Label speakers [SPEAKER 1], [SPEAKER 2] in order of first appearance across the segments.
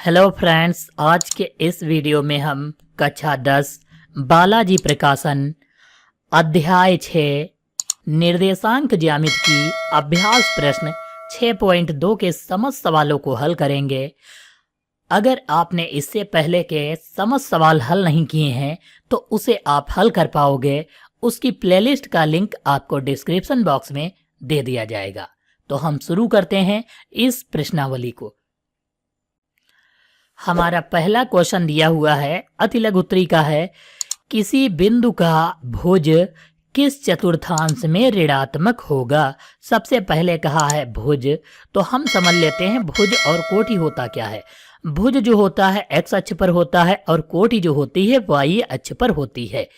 [SPEAKER 1] Hello friends, आज के इस वीडियो में हम कक्षा 10 बालाजी प्रकाशन अध्याय 6 निर्देशांक ज्यामिति की अभ्यास प्रश्न 6.2 के समस्त सवालों को हल करेंगे। अगर आपने इससे पहले के समस्त सवाल हल नहीं किए हैं तो उसे आप हल कर पाओगे। उसकी प्लेलिस्ट का लिंक आपको डिस्क्रिप्शन बॉक्स में दे दिया जाएगा। तो हम शुरू करते हैं इस प्रश्नावली को। हमारा पहला क्वेश्चन दिया हुआ है, अति लघु उत्तरी का है, किसी बिंदु का भुज किस चतुर्थांश में ऋणात्मक होगा। सबसे पहले कहा है भुज, तो हम समझ लेते हैं भुज और कोटि होता क्या है। भुज जो होता है x अक्ष पर होता है और कोटि जो होती है y अक्ष पर होती है।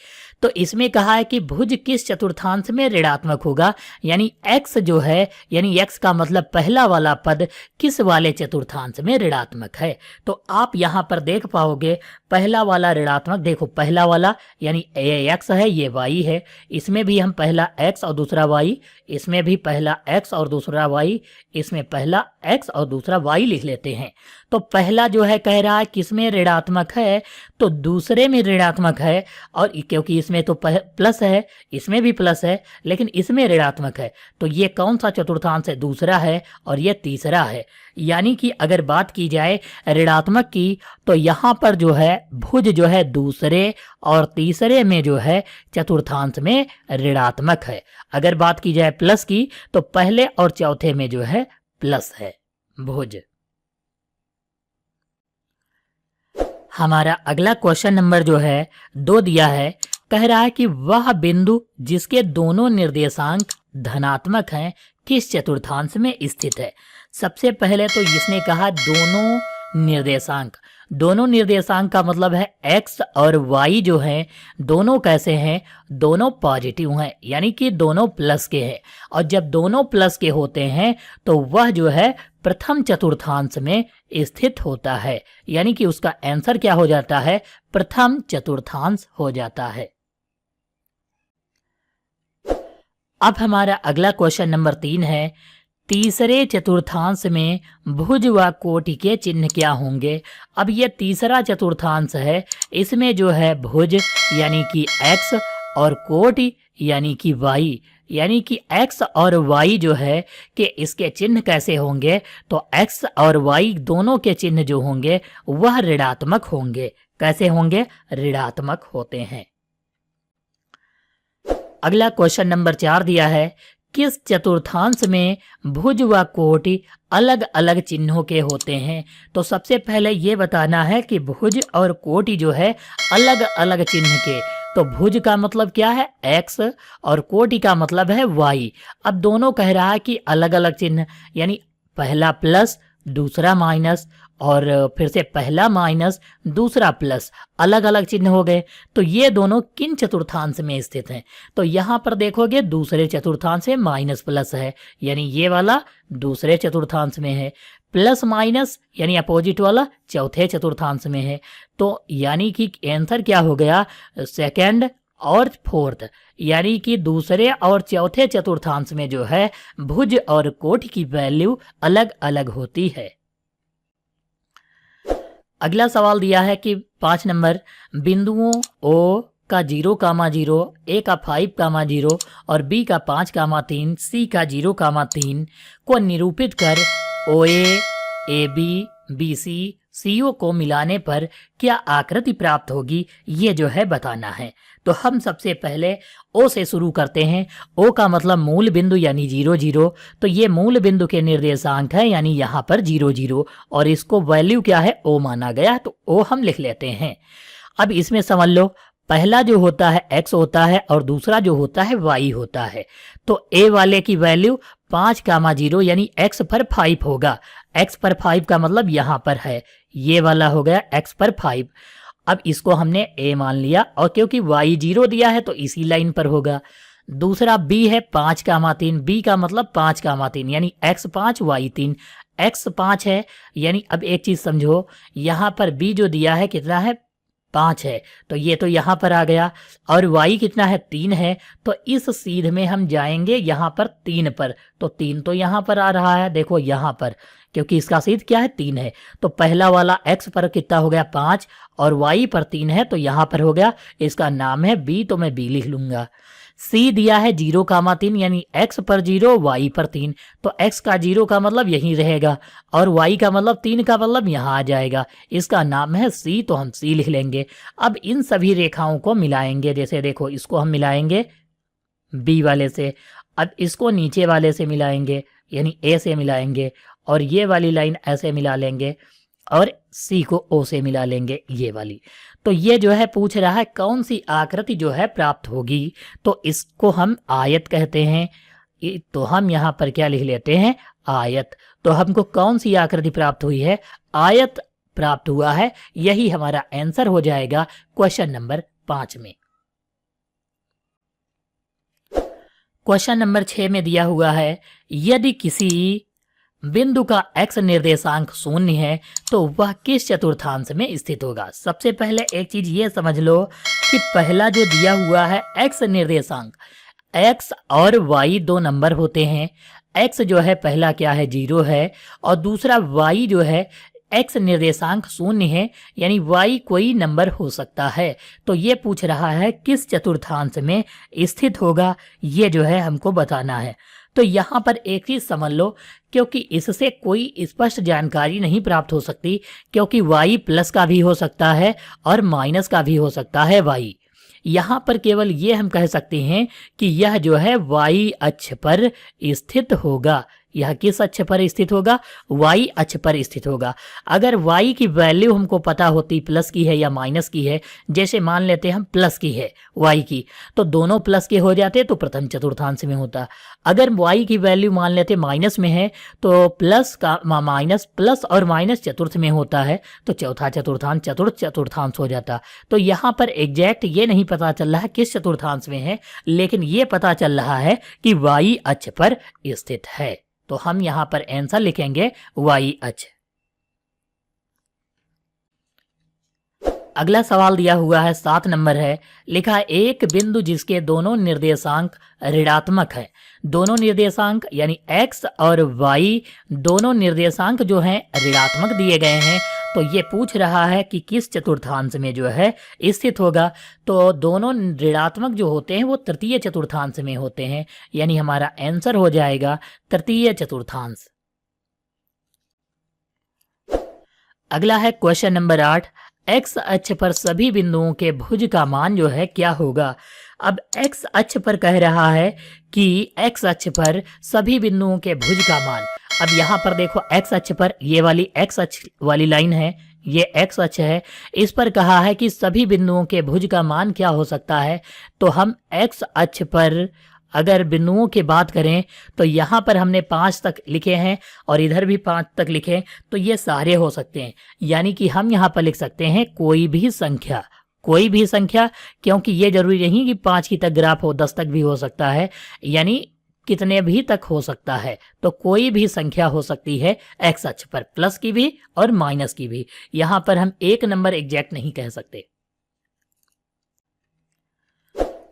[SPEAKER 1] तो इसमें कहा है कि भुज किस चतुर्थांश में ऋणात्मक होगा, यानी x जो है, यानी x का मतलब पहला वाला पद किस वाले चतुर्थांश में ऋणात्मक है। तो आप यहाँ पर देख पाओगे पहला वाला ऋणात्मक, देखो पहला वाला यानी x है, ये y है, इसमें भी हम पहला x और दूसरा y, इसमें भी पहला x और दूसरा y, इसमें पहला x और दूसरा y लिख लेते हैं। तो पहला जो है कह रहा है किसमें ऋणात्मक है, तो दूसरे में ऋणात्मक है, और क्योंकि इसमें तो प्लस है, इसमें भी प्लस है, लेकिन इसमें ऋणात्मक है। तो ये कौन सा चतुर्थांश है, दूसरा है, और ये तीसरा है। यानी कि अगर बात की जाए ऋणात्मक की, तो यहाँ पर जो है भुज जो है दूसरे और तीसरे में जो है चतुर्थांश में ऋणात्मक है। अगर बात की जाए प्लस की, तो पहले और चौथे में जो है प्लस है भुज। हमारा अगला क्वेश्चन नंबर जो है 2 दिया है, कह रहा है कि वह बिंदु जिसके दोनों निर्देशांक धनात्मक हैं किस चतुर्थांश में स्थित है। सबसे पहले तो इसने कहा दोनों निर्देशांक। दोनों निर्देशांक का मतलब है x और y जो हैं दोनों कैसे हैं, दोनों पॉजिटिव हैं, यानी कि दोनों प्लस के हैं। और जब दोनों प्लस के होते हैं तो वह जो है प्रथम चतुर्थांश में स्थित होता है, यानी कि उसका आंसर क्या हो जाता है, प्रथम चतुर्थांश हो जाता है। अब हमारा अगला क्वेश्चन नंबर 3 है, तीसरे चतुर्थांश में भुज व कोटि के चिन्ह क्या होंगे। अब ये तीसरा चतुर्थांश है, इसमें जो है भुज यानी कि x और कोटि यानी कि y, यानी कि x और y जो है कि इसके चिन्ह कैसे होंगे, तो x और y दोनों के चिन्ह जो होंगे वह ऋणात्मक होंगे। कैसे होंगे, ऋणात्मक होते हैं। अगला क्वेश्चन नंबर 4 दिया है, किस चतुर्थांश में भुज व कोटि अलग अलग चिन्हों के होते हैं। तो सबसे पहले ये बताना है कि भुज और कोटि जो है अलग अलग चिन्ह के। तो भुज का मतलब क्या है, x, और कोटि का मतलब है y। अब दोनों कह रहा है कि अलग अलग चिन्ह, यानी पहला प्लस दूसरा माइनस, और फिर से पहला माइनस दूसरा प्लस, अलग अलग चिन्ह हो गए। तो ये दोनों किन चतुर्थांश में स्थित हैं, तो यहाँ पर देखोगे दूसरे चतुर्थांश में माइनस प्लस है, यानी ये वाला दूसरे चतुर्थांश में है। प्लस माइनस यानी अपोजिट वाला चौथे चतुर्थांश में है। तो यानी कि आंसर क्या हो गया, सेकंड और फोर्थ, यानी कि दूसरे और चौथे चतुर्थांश में जो है भुज और कोटि की वैल्यू अलग अलग होती है। अगला सवाल दिया है कि 5 नंबर, बिंदुओं O का 0,0, A का 5,0 और B का 5,3, C का 0,3 को निरूपित कर OA, AB, BC, CO को मिलाने पर क्या आकृति प्राप्त होगी, ये जो है बताना है। तो हम सबसे पहले O से शुरू करते हैं। O का मतलब मूल बिंदु यानी 0, 0। तो ये मूल बिंदु के निर्देशांक है, यानी यहाँ पर 0, 0, और इसको वैल्यू क्या है, O माना गया, तो O हम लिख लेते हैं। अब इसमें समझ लो पहला जो होता है x होता है और दूसरा जो होता है y होता है। तो A वाले की वैल्यू 5,0 यानी x पर 5 होगा। x पर 5 का मतलब यहाँ पर है, ये वाला हो गया x पर 5। अब इसको हमने A मान लिया, और क्योंकि y 0 दिया है तो इसी लाइन पर होगा। दूसरा B है 5,3, B का मतलब 5,3 यानी x 5 y 3, x 5 है, यानी अब एक चीज समझो, यहाँ पर B जो दिया है कितना है 5 है, तो ये तो यहाँ पर आ गया। और y कितना है 3 है, तो इस सीध में हम जाएंगे यहाँ पर 3 पर, तो 3 तो यहाँ पर आ रहा है, देखो यहाँ पर, क्योंकि इसका सीध क्या है 3 है। तो पहला वाला x पर कितना हो गया 5 और y पर 3 है, तो यहाँ पर हो गया, इसका नाम है b, तो मैं b लिख लूंगा। c दिया है 0,3 यानी x पर 0 y पर 3, तो x का 0 का मतलब यहीं रहेगा और y का मतलब 3 का मतलब यहाँ आ जाएगा, इसका नाम है c, तो हम c लिख लेंगे। अब इन सभी रेखाओं को मिलाएंगे, जैसे देखो इसको हम मिलाएंगे b वाले से, अब इसको नीचे वाले से मिलाएंगे यानी a से मिलाएंगे और ये वाली लाइन ऐसे मिला लेंगे और C को O से मिला लेंगे, ये वाली। तो ये जो है पूछ रहा है कौन सी आकृति जो है प्राप्त होगी, तो इसको हम आयत कहते हैं। तो हम यहाँ पर क्या लिख लेते हैं आयत। तो हमको कौन सी आकृति प्राप्त हुई है, आयत प्राप्त हुआ है, यही हमारा आंसर हो जाएगा क्वेश्चन नंबर 5 में। क्वेश्चन नंबर 6 में दिया हुआ है यदि किसी बिंदु का x निर्देशांक 0 है तो वह किस चतुर्थांश में स्थित होगा। सबसे पहले एक चीज ये समझ लो कि पहला जो दिया हुआ है x निर्देशांक, x और y दो नंबर होते हैं। x जो है पहला क्या है 0 है और दूसरा y जो है x निर्देशांक 0 है यानी y कोई नंबर हो सकता है। तो ये पूछ रहा है किस चतुर्थांश में स्थित होगा, ये जो है हमको बताना है। तो यहाँ पर एक चीज समझ लो, क्योंकि इससे कोई स्पष्ट जानकारी नहीं प्राप्त हो सकती, क्योंकि y प्लस का भी हो सकता है और माइनस का भी हो सकता है y। यहाँ पर केवल ये हम कह सकते हैं कि यह जो है y अक्ष पर स्थित होगा। यह किस अक्ष पर स्थित होगा, y अक्ष पर स्थित होगा। अगर y की वैल्यू हमको पता होती प्लस की है या माइनस की है, जैसे मान लेते हैं हम प्लस की है y की, तो दोनों प्लस के हो जाते तो प्रथम चतुर्थांश में होता। अगर y की वैल्यू मान लेते माइनस में है तो प्लस का माइनस प्लस और माइनस चतुर्थ में होता है, तो चौथा चतुर्थांश चतुर्थ चतुर्थांश हो जाता। तो यहाँ पर एग्जैक्ट ये नहीं पता चल रहा है किस चतुर्थांश में है, लेकिन ये पता चल रहा है कि y अक्ष पर स्थित है। तो हम यहां पर आंसर लिखेंगे y अक्ष। अगला सवाल दिया हुआ है 7 नंबर है, लिखा है एक बिंदु जिसके दोनों निर्देशांक ऋणात्मक है। दोनों निर्देशांक यानी x और y दोनों निर्देशांक जो हैं ऋणात्मक दिए गए हैं, तो ये पूछ रहा है कि किस चतुर्थांश में जो है स्थित होगा। तो दोनों ऋणात्मक जो होते हैं वो तृतीय चतुर्थांश में होते हैं, यानी हमारा आंसर हो जाएगा तृतीय चतुर्थांश। अगला है क्वेश्चन नंबर 8, x अक्ष पर सभी बिंदुओं के भुज का मान जो है क्या होगा। अब x अक्ष पर कह रहा है कि x अक्ष पर सभी बिंदुओं के भुज का मान। अब यहाँ पर देखो x अक्ष पर ये वाली x अक्ष वाली लाइन है, ये x अक्ष है, इस पर कहा है कि सभी बिंदुओं के भुज का मान क्या हो सकता है। तो हम x अक्ष पर अगर बिंदुओं की बात करें तो यहाँ पर हमने 5 तक लिखे हैं और इधर भी 5 तक लिखे, तो ये सारे हो सकते हैं। यानी कि हम यहाँ पर लिख सकते हैं कोई भी संख्या, कोई भी संख्या, क्योंकि ये जरूरी नहीं कि 5 की तक ग्राफ हो, 10 तक भी हो सकता है, यानी कितने भी तक हो सकता है। तो कोई भी संख्या हो सकती है x अक्ष पर, प्लस की भी और माइनस की भी। यहाँ पर हम एक नंबर एग्जैक्ट नहीं कह सकते।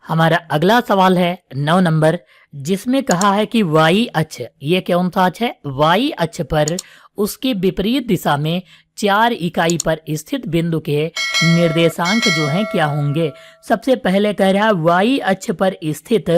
[SPEAKER 1] हमारा अगला सवाल है 9 नंबर, जिसमें कहा है कि y अक्ष, ये कौन सा अक्ष है, y अक्ष पर उसके विपरीत दिशा में 4 इकाई पर स्थित बिंदु के निर्देशांक जो हैं क्या होंगे। सबसे पहले कह रहा है y अक्ष पर स्थित,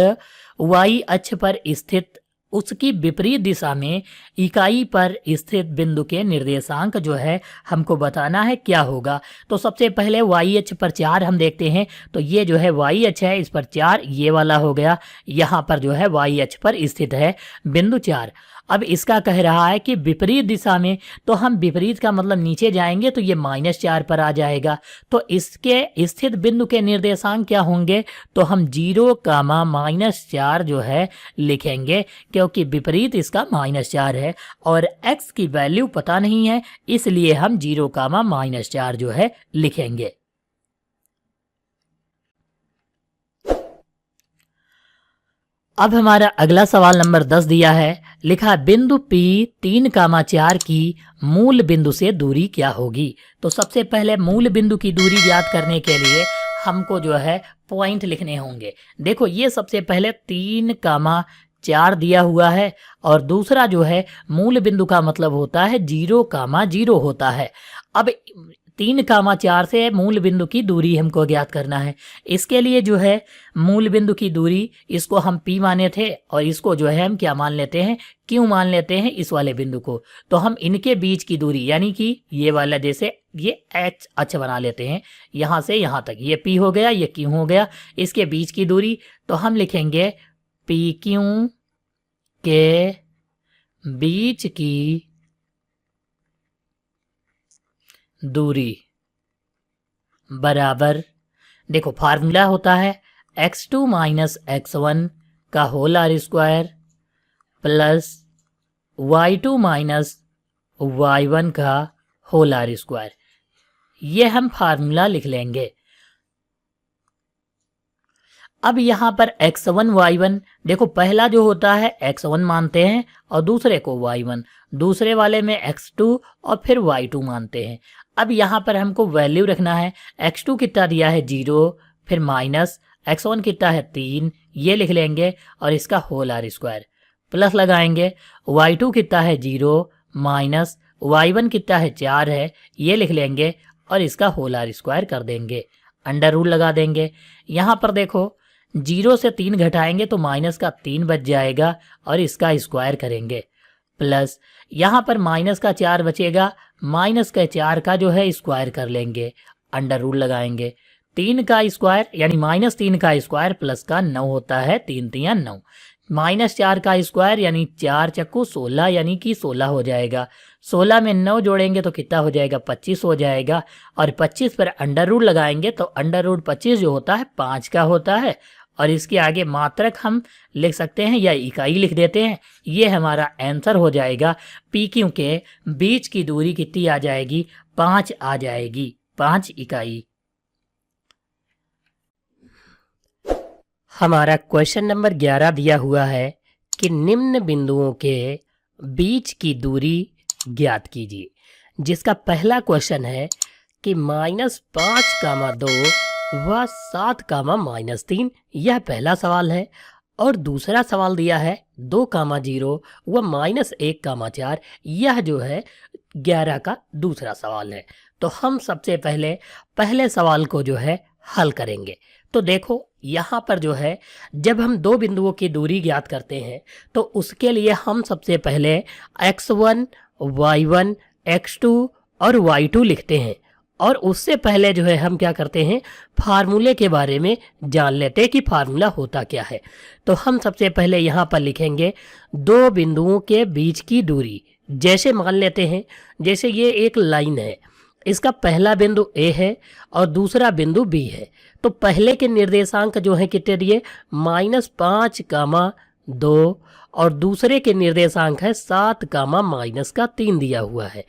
[SPEAKER 1] y अक्ष पर स्थित उसकी विपरीत दिशा में इकाई पर स्थित बिंदु के निर्देशांक जो है हमको बताना है क्या होगा। तो सबसे पहले y अक्ष पर 4 हम देखते हैं, तो ये जो है y अक्ष है, इस पर 4, ये वाला हो गया, यहाँ पर जो है y अक्ष पर स्थित है बिंदु 4। अब इसका कह रहा है कि विपरीत दिशा में, तो हम विपरीत का मतलब नीचे जाएंगे तो ये -4 पर आ जाएगा। तो इसके स्थित बिंदु के निर्देशांक क्या होंगे, तो हम 0, -4 जो है लिखेंगे, क्योंकि विपरीत इसका -4 है और x की वैल्यू पता नहीं है, इसलिए हम 0, -4 जो है लिखेंगे। अब हमारा अगला सवाल नंबर 10 दिया है, लिखा बिंदु P 3,4 की मूल बिंदु से दूरी क्या होगी। तो सबसे पहले मूल बिंदु की दूरी ज्ञात करने के लिए हमको जो है पॉइंट लिखने होंगे। देखो ये सबसे पहले 3,4 दिया हुआ है और दूसरा जो है मूल बिंदु का मतलब होता है 0,0 होता है। अब 3,4 से मूल बिंदु की दूरी हमको ज्ञात करना है। इसके लिए जो है मूल बिंदु की दूरी इसको हम P माने थे और इसको जो है हम क्या मान लेते हैं, Q मान लेते हैं इस वाले बिंदु को। तो हम इनके बीच की दूरी यानी कि ये वाला जैसे ये H अक्ष बना लेते हैं, यहाँ से यहाँ तक ये P हो गया, ये Q हो गया, इसके बीच की दूरी तो हम लिखेंगे PQ के बीच की दूरी बराबर, देखो फार्मूला होता है x2 माइनस x1 का whole R square plus y2 minus y1 का होल आर स्क्वायर। ये हम फार्मूला लिख लेंगे। अब यहाँ पर x1 y1, देखो पहला जो होता है x1 मानते हैं और दूसरे को y1, दूसरे वाले में x2 और फिर y2 मानते हैं। अब यहाँ पर हमको वैल्यू रखना है, x2 कितना दिया है 0, फिर माइनस x1 कितना है 3, ये लिख लेंगे और इसका होल आर स्क्वायर प्लस लगाएंगे, y2 कितना है 0 माइनस y1 कितना है 4 है, ये लिख लेंगे और इसका होल आर स्क्वायर कर देंगे, अंडर रूल लगा देंगे। यहाँ पर देखो 0 से 3 घटाएंगे तो माइनस का 3 बच जाएगा और इसका स्क्वायर करेंगे प्लस यहाँ पर माइनस का 4 बचेगा, माइनस का 4 का जो है स्क्वायर कर लेंगे, अंडर रूल लगाएंगे। 3 का स्क्वायर यानी माइनस 3 का स्क्वायर प्लस का 9 होता है, 3 3 9, माइनस 4 का स्क्वायर यानी 4 चक्कू 16 यानी कि 16 हो जाएगा। 16 में 9 जोड़ेंगे तो कितना हो जाएगा 25 हो जाएगा और 25 पर अंडर रूल लगाएंगे तो अंडर रूट 25 जो होता है 5 का होता है और इसके आगे मात्रक हम लिख सकते हैं या इकाई लिख देते हैं। ये हमारा आंसर हो जाएगा। PQ के बीच की दूरी कितनी आ जाएगी, 5 आ जाएगी, 5 इकाई। हमारा क्वेश्चन नंबर 11 दिया हुआ है कि निम्न बिंदुओं के बीच की दूरी ज्ञात कीजिए, जिसका पहला क्वेश्चन है कि -5,2 व 7,-3, यह पहला सवाल है। और दूसरा सवाल दिया है 2,0 व -1,4, यह जो है 11 का दूसरा सवाल है। तो हम सबसे पहले सवाल को जो है हल करेंगे। तो देखो यहाँ पर जो है जब हम दो बिंदुओं की दूरी ज्ञात करते हैं तो उसके लिए हम सबसे पहले x1, y1, x2 और y2 लिखते हैं और उससे पहले जो है हम क्या करते हैं, फार्मूले के बारे में जान लेते हैं कि फार्मूला होता क्या है। तो हम सबसे पहले यहाँ पर लिखेंगे दो बिंदुओं के बीच की दूरी। जैसे मान लेते हैं जैसे ये एक लाइन है, इसका पहला बिंदु A है और दूसरा बिंदु B है। तो पहले के निर्देशांक जो है कितने दिए, -5,2 और दूसरे के निर्देशांक है 7,-3 दिया हुआ है।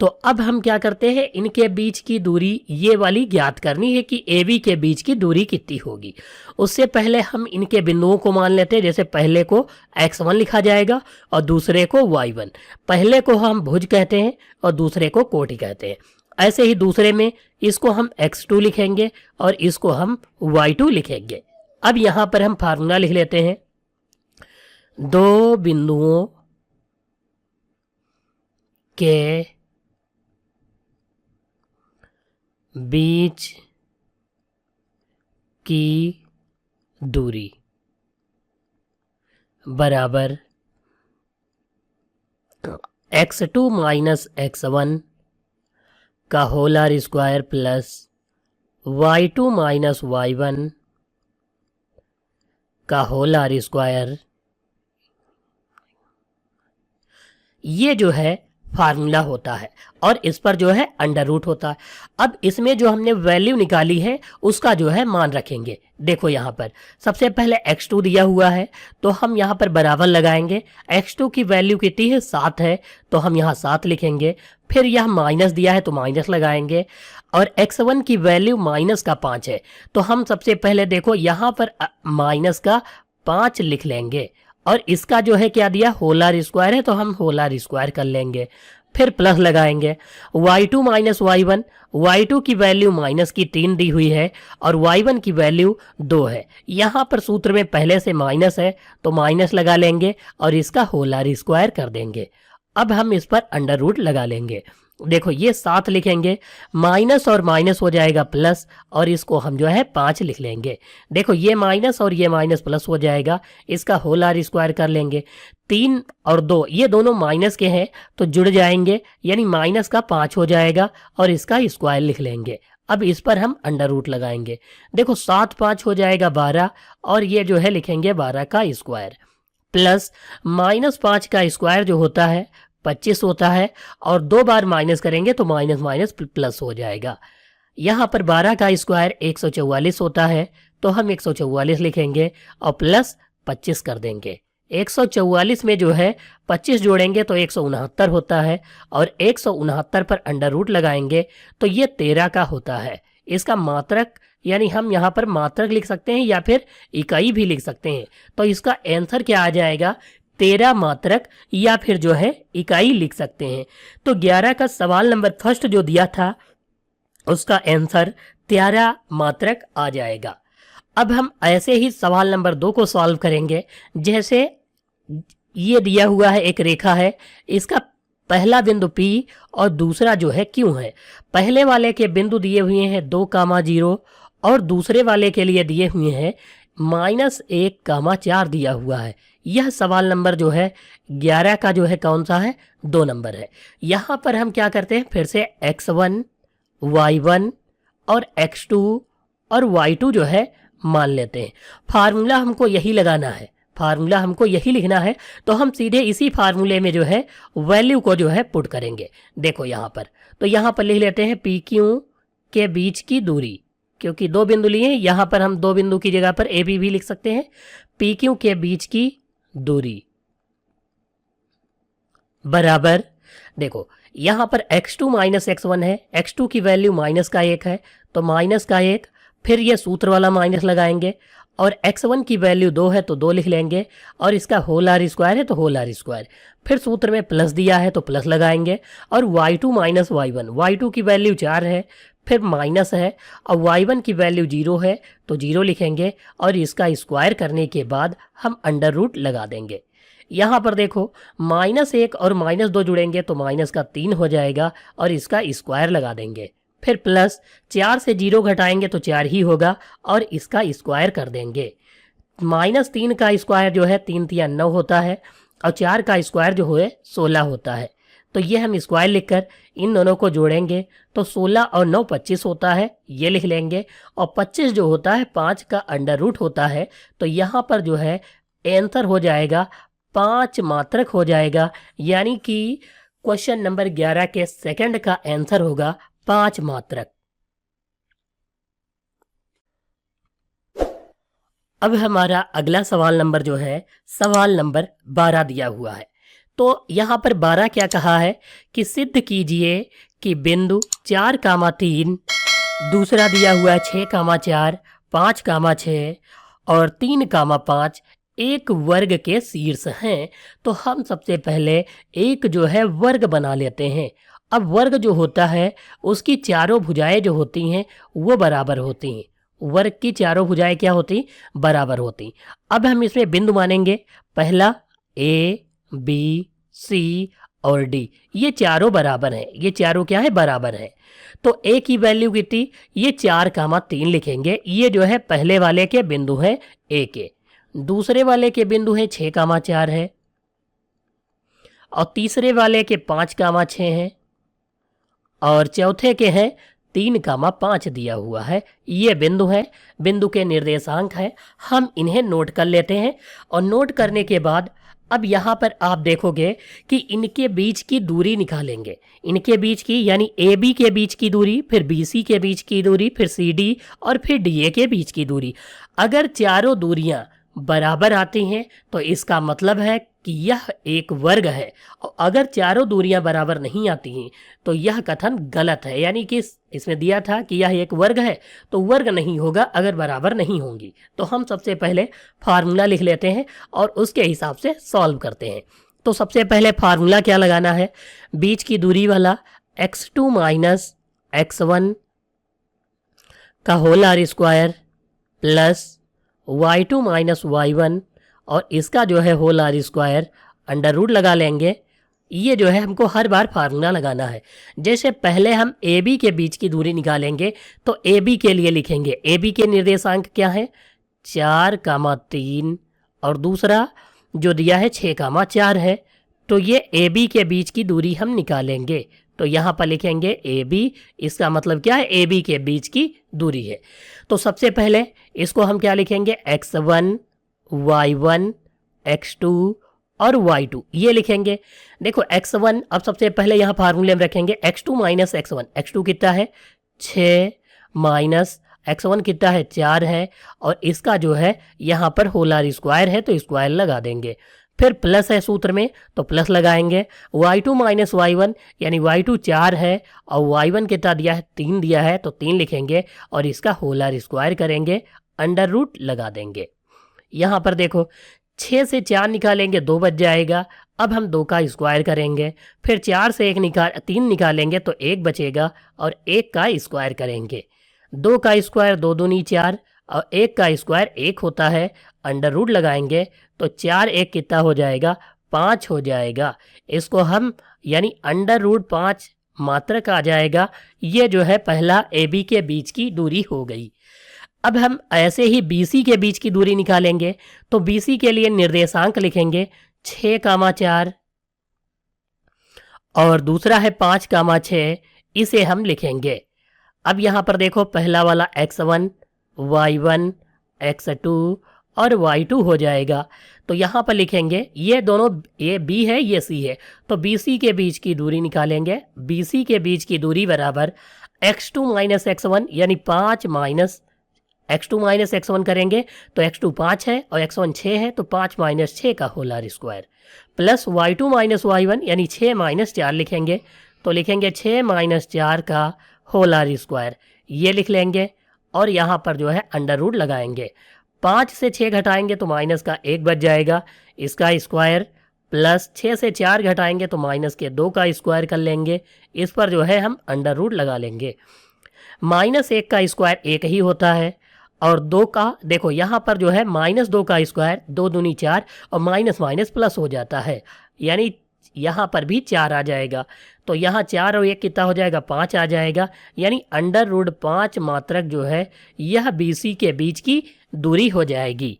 [SPEAKER 1] तो अब हम क्या करते हैं, इनके बीच की दूरी ये वाली ज्ञात करनी है कि AB के बीच की दूरी कितनी होगी। उससे पहले हम इनके बिंदुओं को मान लेते हैं। जैसे पहले को x1 लिखा जाएगा और दूसरे को y1। पहले को हम भुज कहते हैं और दूसरे को कोटि कहते हैं। ऐसे ही दूसरे में इसको हम x2 लिखेंगे और इसको हम y2 लिखेंगे। अब यहाँ पर हम फार्मूला लिख लेते हैं, दो बिंदुओं के बीच की दूरी बराबर x2 माइनस x1 का whole R square plus y2 minus y1 का होल आर स्क्वायर। ये जो है फार्मूला होता है और इस पर जो है अंडर रूट होता है। अब इसमें जो हमने वैल्यू निकाली है उसका जो है मान रखेंगे। देखो यहाँ पर सबसे पहले x2 दिया हुआ है तो हम यहाँ पर बराबर लगाएंगे। x2 की वैल्यू कितनी है, 7 है, तो हम यहाँ 7 लिखेंगे। फिर यह माइनस दिया है तो माइनस लगाएंगे और x1 की वैल्यू -5 है। तो हम सबसे पहले देखो यहाँ पर माइनस का 5 लिख लेंगे और इसका जो है क्या दिया, होल आर स्क्वायर है तो हम होल आर स्क्वायर कर लेंगे, फिर प्लस लगाएंगे। y2 माइनस y1, y2 की वैल्यू माइनस की 3 दी हुई है और y1 की वैल्यू 2 है। यहाँ पर सूत्र में पहले से माइनस है तो माइनस लगा लेंगे और इसका होल आर स्क्वायर कर देंगे। अब हम इस पर अंडर रूट लगा लेंगे। देखो ये 7 लिखेंगे, माइनस और माइनस हो जाएगा प्लस और इसको हम जो है 5 लिख लेंगे। देखो ये माइनस और ये माइनस प्लस हो जाएगा, इसका होल आर स्क्वायर कर लेंगे। 3 और 2 ये दोनों माइनस के हैं तो जुड़ जाएंगे, यानी माइनस का 5 हो जाएगा और इसका स्क्वायर लिख लेंगे। अब इस पर हम अंडर रूट लगाएंगे। देखो 7 5 हो जाएगा 12 और ये जो है लिखेंगे 12 का स्क्वायर, प्लस माइनस 5 का स्क्वायर जो होता है 25 होता है और 2 बार माइनस करेंगे तो माइनस माइनस प्लस हो जाएगा। यहाँ पर 12 का स्क्वायर 144 होता है तो हम 144 लिखेंगे और प्लस 25 कर देंगे। 144 में जो है 25 जोड़ेंगे तो 169 होता है और 169 पर अंडर रूट लगाएंगे तो ये 13 का होता है। इसका मात्रक यानी हम यहाँ पर मात्रक लिख सकते हैं या फिर इकाई भी लिख सकते हैं, तो इसका आंसर क्या आ जाएगा, 13 मात्रक या फिर जो है इकाई लिख सकते हैं। तो 11 का सवाल नंबर फर्स्ट जो दिया था उसका आंसर 13 मात्रक आ जाएगा। अब हम ऐसे ही सवाल नंबर 2 को सॉल्व करेंगे। जैसे ये दिया हुआ है, एक रेखा है, इसका पहला बिंदु P और दूसरा जो है Q है। पहले वाले के बिंदु दिए हुए हैं 2,0 और दूसरे वाले के लिए दिए हुए हैं -1,4 दिया हुआ है। यह सवाल नंबर जो है 11 का जो है कौन सा है, 2 नंबर है। यहाँ पर हम क्या करते हैं, फिर से x1 y1 और x2 और y2 जो है मान लेते हैं। फार्मूला हमको यही लगाना है, फार्मूला हमको यही लिखना है, तो हम सीधे इसी फार्मूले में जो है वैल्यू को जो है पुट करेंगे। देखो यहाँ पर, तो यहाँ पर लिख लेते हैं पी क्यू के बीच की दूरी, क्योंकि 2 बिंदु लिए हैं, यहाँ पर हम 2 बिंदु की जगह पर ए बी भी लिख सकते हैं। पी क्यू के बीच की दूरी बराबर, देखो यहाँ पर x2 माइनस x1 है, x2 की वैल्यू माइनस का 1 है तो माइनस का 1, फिर ये सूत्र वाला माइनस लगाएंगे और x1 की वैल्यू 2 है तो 2 लिख लेंगे और इसका होल आर स्क्वायर है तो होल आर स्क्वायर, फिर सूत्र में प्लस दिया है तो प्लस लगाएंगे और y2 माइनस y1, y2 की वैल्यू 4 है, फिर माइनस है और y1 की वैल्यू 0 है तो 0 लिखेंगे और इसका स्क्वायर करने के बाद हम अंडर रूट लगा देंगे। यहाँ पर देखो -1 और -2 जुड़ेंगे तो माइनस का 3 हो जाएगा और इसका स्क्वायर लगा देंगे, फिर प्लस 4 से 0 घटाएंगे तो 4 ही होगा और इसका स्क्वायर कर देंगे। -3 का स्क्वायर जो है 3 तिया 9 होता है और 4 का स्क्वायर जो है 16 होता है, तो ये हम स्क्वायर लिखकर इन दोनों को जोड़ेंगे तो 16 और 9 25 होता है, ये लिख लेंगे और 25 जो होता है 5 का अंडर रूट होता है, तो यहाँ पर जो है आंसर हो जाएगा 5 मात्रक हो जाएगा, यानी कि क्वेश्चन नंबर 11 के सेकंड का आंसर होगा 5 मात्रक। अब हमारा अगला सवाल नंबर जो है सवाल नंबर 12 दिया हुआ है। तो यहाँ पर 12 क्या कहा है कि सिद्ध कीजिए कि बिंदु 4,3, दूसरा दिया हुआ है 6,4, 5,6 और 3,5 एक वर्ग के शीर्ष हैं। तो हम सबसे पहले एक जो है वर्ग बना लेते हैं। अब वर्ग जो होता है उसकी चारों भुजाएं जो होती हैं वो बराबर होती हैं, वर्ग की चारों भुजाएं क्या होती, बराबर होती। अब हम इसमें बिंदु मानेंगे, पहला ए बी सी और डी, ये चारों बराबर हैं, ये चारों क्या है, बराबर हैं। तो ए की वैल्यू कितनी, ये 4,3 लिखेंगे, ये जो है पहले वाले के बिंदु हैं ए के, दूसरे वाले के बिंदु हैं 6,4 है और तीसरे वाले के 5,6 हैं और चौथे के हैं 3,5 दिया हुआ है। ये बिंदु है, बिंदु के निर्देशांक है, हम इन्हें नोट कर लेते हैं और नोट करने के बाद अब यहाँ पर आप देखोगे कि इनके बीच की दूरी निकालेंगे, इनके बीच की यानी ए बी के बीच की दूरी, फिर बी सी के बीच की दूरी, फिर सी डी और फिर डी ए के बीच की दूरी। अगर चारों दूरियां बराबर आती हैं तो इसका मतलब है कि यह एक वर्ग है, और अगर चारों दूरियां बराबर नहीं आती हैं तो यह कथन गलत है। यानी कि इसमें दिया था कि यह एक वर्ग है, तो वर्ग नहीं होगा अगर बराबर नहीं होंगी। तो हम सबसे पहले फार्मूला लिख लेते हैं और उसके हिसाब से सॉल्व करते हैं। तो सबसे पहले फार्मूला क्या लगाना है, बीच की दूरी वाला x2 माइनस x1 का whole R square plus y2 minus y1 और इसका जो है whole R square under root लगा लेंगे। ये जो है हमको हर बार फार्मूला लगाना है। जैसे पहले हम ए बी के बीच की दूरी निकालेंगे तो ए बी के लिए लिखेंगे, ए बी के निर्देशांक क्या है 4, 3 और दूसरा जो दिया है 6, 4 है। तो ये ए बी के बीच की दूरी हम निकालेंगे, तो यहाँ पर लिखेंगे ए बी, इसका मतलब क्या है ए बी के बीच की दूरी है। तो सबसे पहले इसको हम क्या लिखेंगे x1 y1 x2 और y2 ये लिखेंगे। देखो x1 अब सबसे पहले यहाँ फार्मूले में रखेंगे x2 माइनस x1, x2 कितना है 6 माइनस x1 कितना है 4 है, और इसका जो है यहाँ पर होल आर स्क्वायर है तो स्क्वायर लगा देंगे। फिर प्लस है सूत्र में तो प्लस लगाएंगे। y2 माइनस y1 यानी y2 4 है और y1 कितना दिया है 3 दिया है, तो 3 लिखेंगे और इसका होल आर स्क्वायर करेंगे, अंडर रूट लगा देंगे। यहाँ पर देखो 6 से 4 निकालेंगे 2 बच जाएगा। अब हम 2 का स्क्वायर करेंगे, फिर 4 से 3 निकालेंगे तो 1 बचेगा और 1 का स्क्वायर करेंगे। 2 का स्क्वायर 2 दूनी 4 और 1 का स्क्वायर 1 होता है, अंडर रूट लगाएंगे तो 4 1 कितना हो जाएगा 5 हो जाएगा। इसको हम यानी अंडर रूट 5 मात्रक आ जाएगा। ये जो है पहला ए बी के बीच की दूरी हो गई। अब हम ऐसे ही BC के बीच की दूरी निकालेंगे, तो BC के लिए निर्देशांक लिखेंगे 6, 4 और दूसरा है 5, 6, इसे हम लिखेंगे। अब यहाँ पर देखो पहला वाला x1 y1 x2 और y2 हो जाएगा, तो यहाँ पर लिखेंगे ये दोनों, ये B है ये C है, तो BC के बीच की दूरी निकालेंगे। BC के बीच की दूरी बराबर x2 माइनस x1 यानी 5 माइनस x2 माइनस x1 करेंगे तो x2 5 है और x1 6 है, तो 5 माइनस 6 का whole R square plus y2 minus y1 यानी 6 माइनस 4 लिखेंगे, तो लिखेंगे 6 माइनस 4 का होल आर स्क्वायर, ये लिख लेंगे और यहाँ पर जो है अंडर रूट लगाएंगे। 5 से 6 घटाएंगे तो माइनस का 1 बच जाएगा, इसका स्क्वायर प्लस 6 से 4 घटाएंगे तो माइनस के 2 का स्क्वायर कर लेंगे। इस पर जो है हम अंडर रूट लगा लेंगे। -1 का स्क्वायर 1 ही होता है और 2 का देखो यहाँ पर जो है -2 का स्क्वायर 2 दूनी 4 और माइनस माइनस प्लस हो जाता है, यानी यहाँ पर भी 4 आ जाएगा, तो यहाँ 4 और 1 कितना हो जाएगा 5 आ जाएगा, यानी अंडर रूट 5 मात्रक जो है यह BC के बीच की दूरी हो जाएगी।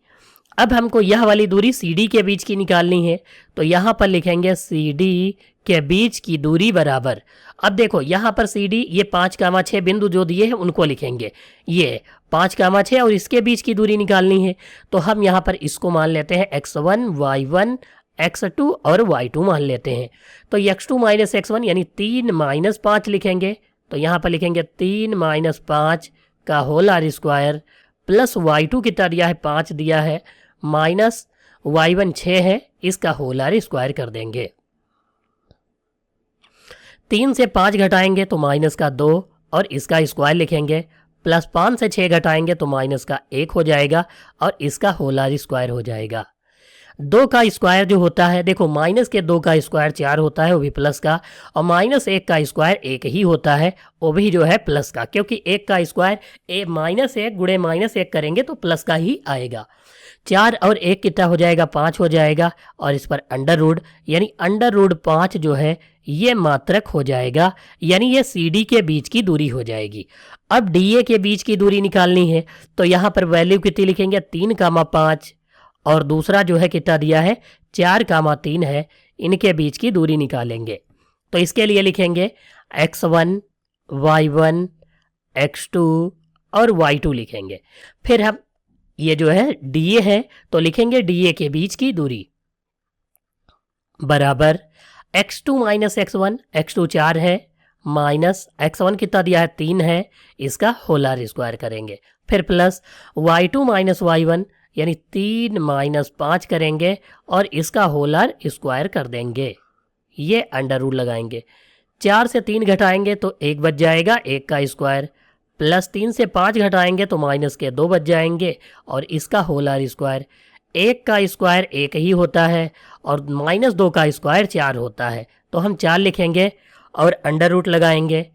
[SPEAKER 1] अब हमको यह वाली दूरी CD के बीच की निकालनी है, तो यहाँ पर लिखेंगे CD के बीच की दूरी बराबर। अब देखो यहाँ पर CD ये 5, 6 बिंदु जो दिए हैं उनको लिखेंगे, ये 5, 6 और इसके बीच की दूरी निकालनी है, तो हम यहाँ पर इसको मान लेते हैं x1 y1 x2 और y2 मान लेते हैं। तो x2 माइनस x1 यानी 3 माइनस 5 लिखेंगे, तो यहाँ पर लिखेंगे 3 माइनस 5 का whole R square plus y2 कितना दिया है 5 दिया है, माइनस y1 6 है, इसका होल आर स्क्वायर कर देंगे। 3 से 5 घटाएंगे तो माइनस का 2 और इसका स्क्वायर लिखेंगे, प्लस 5 से 6 घटाएंगे तो माइनस का 1 हो जाएगा और इसका होल आर स्क्वायर हो जाएगा। 2 का स्क्वायर जो होता है देखो माइनस के 2 का स्क्वायर 4 होता है वो भी प्लस का, और -1 का स्क्वायर 1 ही होता है वो भी जो है प्लस का, क्योंकि 1 का स्क्वायर -1 गुणे -1 करेंगे तो प्लस का ही आएगा। 4 और 1 कितना हो जाएगा 5 हो जाएगा और इस पर अंडर रूट यानी अंडर रूट 5 जो है ये मात्रक हो जाएगा, यानी ये CD के बीच की दूरी हो जाएगी। अब DA के बीच की दूरी निकालनी है, तो यहाँ पर वैल्यू कितनी लिखेंगे 3, 5 और दूसरा जो है कितना दिया है 4, 3 है, इनके बीच की दूरी निकालेंगे। तो इसके लिए लिखेंगे x1 y1 x2 और y2 लिखेंगे। फिर हम ये जो है DA है तो लिखेंगे DA के बीच की दूरी बराबर x2 माइनस x1, x2 4 है, माइनस x1 कितना दिया है 3 है, इसका होल आर स्क्वायर करेंगे। फिर प्लस y2 माइनस y1 यानी 3 माइनस 5 करेंगे और इसका होलर स्क्वायर कर देंगे। ये अंडर रूट लगाएंगे। 4 से 3 घटाएंगे तो 1 बच जाएगा, 1 का स्क्वायर, प्लस 3 से 5 घटाएंगे तो माइनस के 2 बच जाएंगे और इसका होलर स्क्वायर। 1 का स्क्वायर 1 ही होता है और माइनस 2 का स्क्वायर 4 होता है, तो हम 4 लिखेंगे और अंडर रूट लगाएंगे।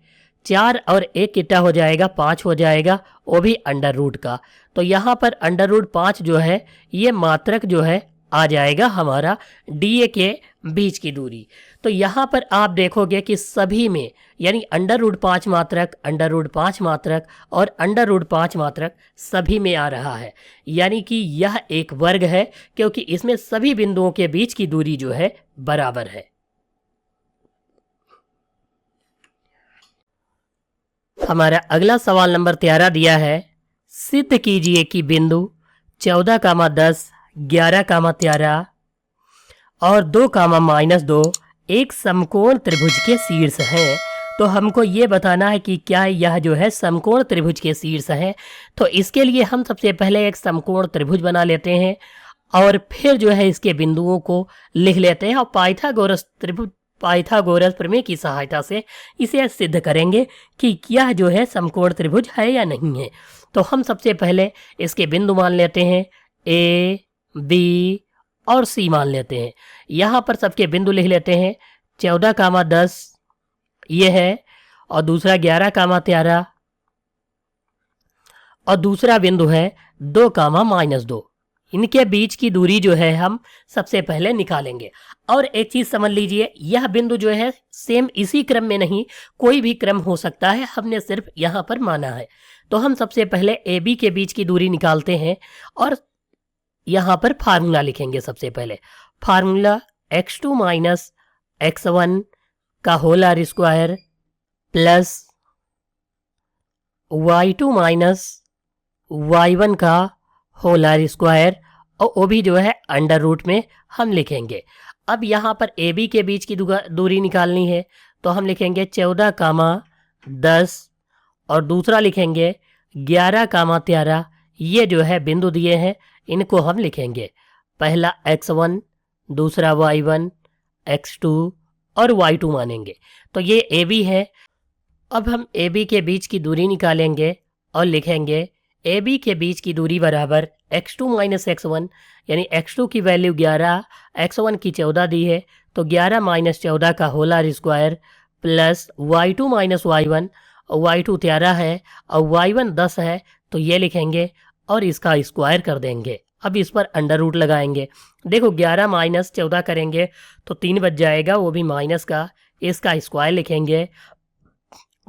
[SPEAKER 1] 4 और 1 कितना हो जाएगा, 5 हो जाएगा, वो भी अंडर रूट का। तो यहाँ पर अंडर रूट 5 जो है ये मात्रक जो है आ जाएगा हमारा डीए के बीच की दूरी। तो यहाँ पर आप देखोगे कि सभी में यानी अंडर रूट 5 मात्रक, अंडर रूट 5 मात्रक और अंडर रूट 5 मात्रक सभी में आ रहा है, यानी कि यह एक वर्ग है क्योंकि इसमें सभी बिंदुओं के बीच की दूरी जो है बराबर है। हमारा अगला सवाल नंबर 13 दिया है, सिद्ध कीजिए कि बिंदु 14, 10, 11, 13 और 2, -2 एक समकोण त्रिभुज के शीर्ष हैं। तो हमको ये बताना है कि क्या यह जो है समकोण त्रिभुज के शीर्ष हैं। तो इसके लिए हम सबसे पहले एक समकोण त्रिभुज बना लेते हैं और फिर जो है इसके बिंदुओं को लिख लेते हैं और पाइथागोरस प्रमेय की सहायता से इसे सिद्ध करेंगे कि क्या जो है समकोण त्रिभुज है या नहीं है। तो हम सबसे पहले इसके बिंदु मान लेते हैं, ए, बी और सी मान लेते हैं। यहाँ पर सबके बिंदु लिख लेते हैं। 14, 10 ये है और दूसरा 11, 13 और दूसरा बिंदु है 2, -2। इनके बीच की दूरी जो है हम सबसे पहले निकालेंगे। और एक चीज समझ लीजिए, यह बिंदु जो है सेम इसी क्रम में नहीं, कोई भी क्रम हो सकता है, हमने सिर्फ यहाँ पर माना है। तो हम सबसे पहले ए बी के बीच की दूरी निकालते हैं और यहाँ पर फार्मूला लिखेंगे। सबसे पहले फार्मूला x2 - x1 का holer square plus y2 - y1 का होलर स्क्वायर और वो भी जो है अंडर रूट में हम लिखेंगे। अब यहाँ पर ए बी के बीच की दूरी निकालनी है तो हम लिखेंगे 14, 10 और दूसरा लिखेंगे 11, 13। ये जो है बिंदु दिए हैं, इनको हम लिखेंगे। पहला x1, दूसरा y1, x2 और y2 मानेंगे। तो ये ए बी है। अब हम ए बी के बीच की दूरी निकालेंगे और लिखेंगे ए बी के बीच की दूरी बराबर x2 - x1, यानी x2 की वैल्यू 11, x1 की 14 दी है तो 11 - 14 का holer square plus y2 - y1, y2 13 है और y1 10 है, तो ये लिखेंगे और इसका स्क्वायर कर देंगे। अब इस पर अंडर रूट लगाएंगे। देखो 11 - 14 करेंगे तो 3 बच जाएगा, वो भी माइनस का, इसका स्क्वायर लिखेंगे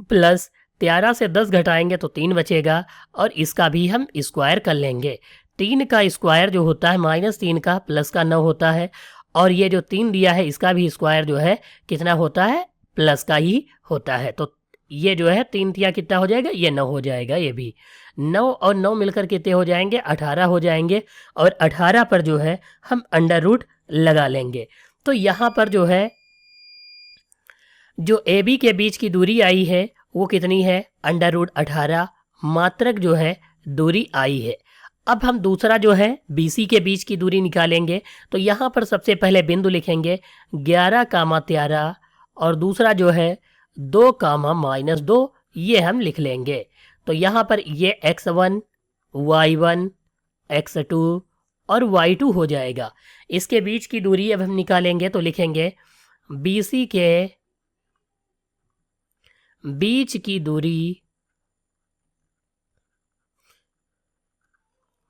[SPEAKER 1] प्लस 13 से 10 घटाएंगे तो 3 बचेगा और इसका भी हम स्क्वायर कर लेंगे। 3 का स्क्वायर जो होता है -3 का प्लस का 9 होता है और ये जो 3 दिया है इसका भी स्क्वायर जो है कितना होता है, प्लस का ही होता है। तो ये जो है 3 तिया कितना हो जाएगा, ये 9 हो जाएगा। ये भी 9 और 9 मिलकर कितने हो जाएंगे, 18 हो जाएंगे और 18 पर जो है हम अंडर रूट लगा लेंगे। तो यहाँ पर जो है जो ए बी के बीच की दूरी आई है वो कितनी है, अंडर रूट 18 मात्रक जो है दूरी आई है। अब हम दूसरा जो है बी सी के बीच की दूरी निकालेंगे। तो यहाँ पर सबसे पहले बिंदु लिखेंगे 11, 13 और दूसरा जो है 2, -2 ये हम लिख लेंगे। तो यहाँ पर ये x1, y1, x2 और y2 हो जाएगा। इसके बीच की दूरी अब हम निकालेंगे तो लिखेंगे BC के बीच की दूरी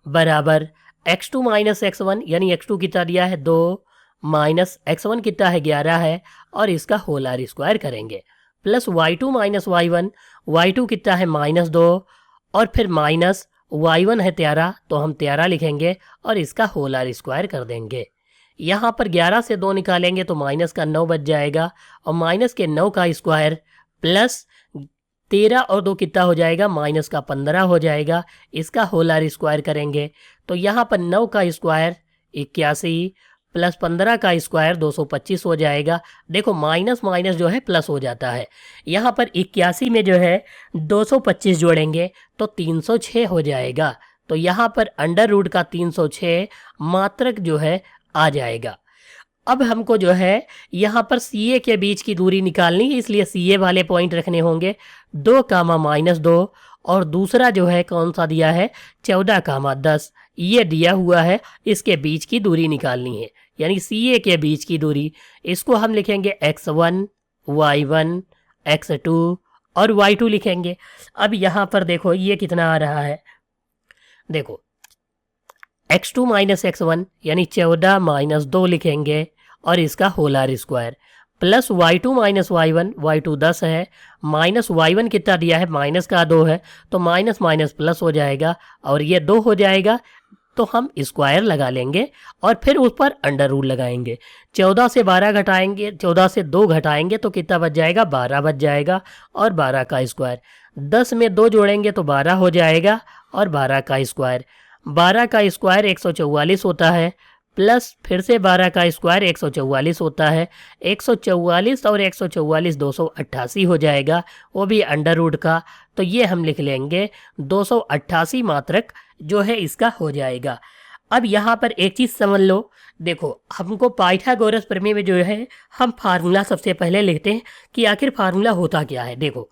[SPEAKER 1] बराबर x2 - x1, यानी x2 कितना दिया है 2 माइनस x1 कितना है 11 है और इसका होलर स्क्वायर करेंगे प्लस y2 - y1, y2 कितना है -2 और फिर माइनस y1 है 13 तो हम 13 लिखेंगे और इसका होलर स्क्वायर कर देंगे। यहाँ पर 11 से 2 निकालेंगे तो माइनस का 9 बच जाएगा और माइनस के 9 का स्क्वायर प्लस 13 और 2 कितना हो जाएगा, माइनस का 15 हो जाएगा। इसका होलर स्क्वायर करेंगे तो यहाँ पर 9 का स्क्वायर 81 प्लस 15 का स्क्वायर 225 हो जाएगा। देखो माइनस माइनस जो है प्लस हो जाता है। यहाँ पर 81 में जो है 225 जोड़ेंगे तो 306 हो जाएगा। तो यहाँ पर अंडर रूट का 306 मात्रक जो है आ जाएगा। अब हमको जो है यहाँ पर सी ए के बीच की दूरी निकालनी है, इसलिए सी ए वाले पॉइंट रखने होंगे 2 कामा -2, और दूसरा जो है कौन सा दिया है 14 कामा 10, ये दिया हुआ है, इसके बीच की दूरी निकालनी है, यानी सी ए के बीच की दूरी। इसको हम लिखेंगे x1 y1 x2 और y2 लिखेंगे। अब यहाँ पर देखो ये कितना आ रहा है, देखो x2 माइनस x1 यानी 14 माइनस 2 लिखेंगे और इसका Holar square, plus y2 minus y1, y2 10 है, माइनस y1 कितना दिया है माइनस का 2 है, तो माइनस माइनस प्लस हो जाएगा और ये 2 हो जाएगा, तो हम स्क्वायर लगा लेंगे और फिर उस पर अंडर रूट लगाएंगे। 14 से 12 घटाएंगे, 14 से 2 घटाएंगे तो कितना बच जाएगा 12 बच जाएगा, और 12 का स्क्वायर, 10 में 2 जोड़ेंगे तो 12 हो जाएगा और 12 का स्क्वायर, 12 का स्क्वायर 144 होता है, प्लस फिर से 12 का स्क्वायर 144 होता है, 144 और 144 288 हो जाएगा, वो भी अंडर रूट का, तो ये हम लिख लेंगे 288 मात्रक जो है इसका हो जाएगा। अब यहाँ पर एक चीज़ समझ लो, देखो हमको पाइथागोरस प्रमेय में जो है हम फार्मूला सबसे पहले लिखते हैं कि आखिर फार्मूला होता क्या है। देखो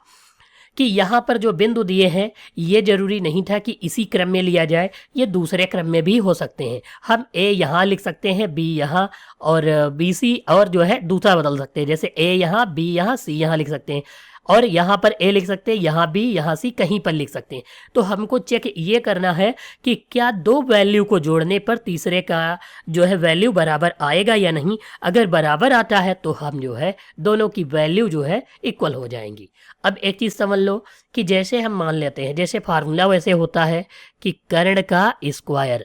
[SPEAKER 1] कि यहाँ पर जो बिंदु दिए हैं ये जरूरी नहीं था कि इसी क्रम में लिया जाए, ये दूसरे क्रम में भी हो सकते हैं। हम ए यहाँ लिख सकते हैं, बी यहाँ, और बी सी, और जो है दूसरा बदल सकते हैं, जैसे ए यहाँ, बी यहाँ, सी यहाँ लिख सकते हैं, और यहाँ पर ए लिख सकते हैं, यहाँ बी, यहाँ सी, कहीं पर लिख सकते हैं। तो हमको चेक ये करना है कि क्या दो वैल्यू को जोड़ने पर तीसरे का जो है वैल्यू बराबर आएगा या नहीं। अगर बराबर आता है तो हम जो है दोनों की वैल्यू जो है इक्वल हो जाएंगी। अब एक चीज़ समझ लो कि जैसे हम मान लेते हैं, जैसे फार्मूला वैसे होता है कि कर्ण का स्क्वायर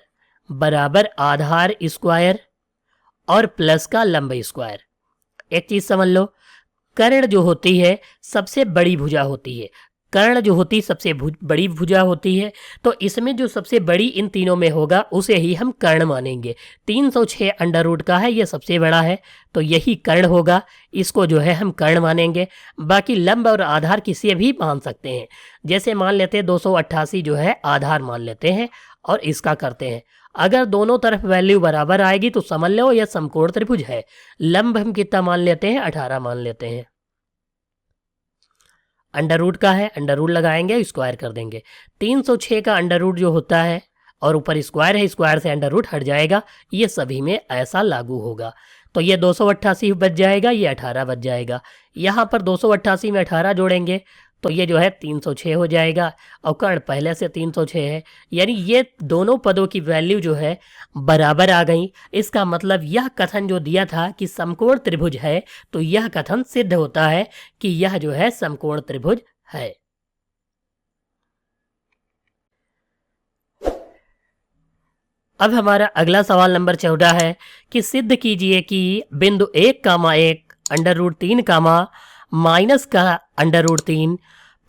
[SPEAKER 1] बराबर आधार स्क्वायर और प्लस का लंब स्क्वायर। एक चीज़ समझ लो, कर्ण जो होती है सबसे बड़ी भुजा होती है, कर्ण जो होती सबसे बड़ी भुजा होती है, तो इसमें जो सबसे बड़ी इन तीनों में होगा उसे ही हम कर्ण मानेंगे। 306 अंडर रूट का है, ये सबसे बड़ा है, तो यही कर्ण होगा, इसको जो है हम कर्ण मानेंगे। बाकी लंब और आधार किसी भी मान सकते हैं, जैसे मान लेते हैं 288 जो है आधार मान लेते हैं और इसका करते हैं। अगर दोनों तरफ वैल्यू बराबर आएगी तो समझ लो यह समकोण त्रिभुज है। लंब हम कितना मान लेते हैं 18 मान लेते हैं, अंडर रूट का है, अंडर रूट लगाएंगे स्क्वायर कर देंगे। 306 का अंडर रूट जो होता है और ऊपर स्क्वायर है, स्क्वायर से अंडर रूट हट जाएगा, ये सभी में ऐसा लागू होगा। तो ये 288 बच जाएगा, ये 18 बच जाएगा। यहाँ पर 288 में 18 जोड़ेंगे तो ये जो है 306 हो जाएगा, और कर्ण पहले से 306 है, यानी ये दोनों पदों की वैल्यू जो है बराबर आ गई। इसका मतलब यह कथन जो दिया था कि समकोण त्रिभुज है, तो यह कथन सिद्ध होता है कि यह जो है समकोण त्रिभुज है। अब हमारा अगला सवाल नंबर 14 है कि सिद्ध कीजिए कि बिंदु 1,1 अंडर रूट 3 कामा माइनस का अंडर रूट 3,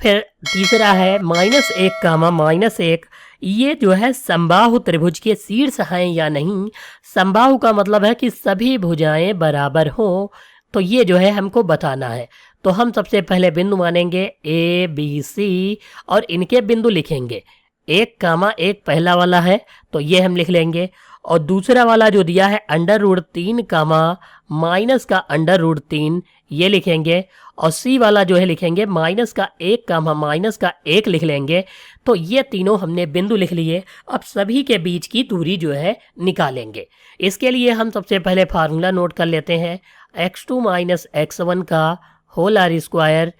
[SPEAKER 1] फिर तीसरा है -1 कामा -1, ये जो है समबाहु त्रिभुज के शीर्ष हैं या नहीं। समबाहु का मतलब है कि सभी भुजाएं बराबर हों, तो ये जो है हमको बताना है। तो हम सबसे पहले बिंदु मानेंगे ए बी सी और इनके बिंदु लिखेंगे। 1,1 पहला वाला है तो ये हम लिख लेंगे, और दूसरा वाला जो दिया है अंडर रूट 3 कामा माइनस का अंडर रूट 3 ये लिखेंगे, और सी वाला जो है लिखेंगे -1 कामा -1 लिख लेंगे। तो ये तीनों हमने बिंदु लिख लिए। अब सभी के बीच की दूरी जो है निकालेंगे। इसके लिए हम सबसे पहले फार्मूला नोट कर लेते हैं, x2 माइनस x1 का whole R square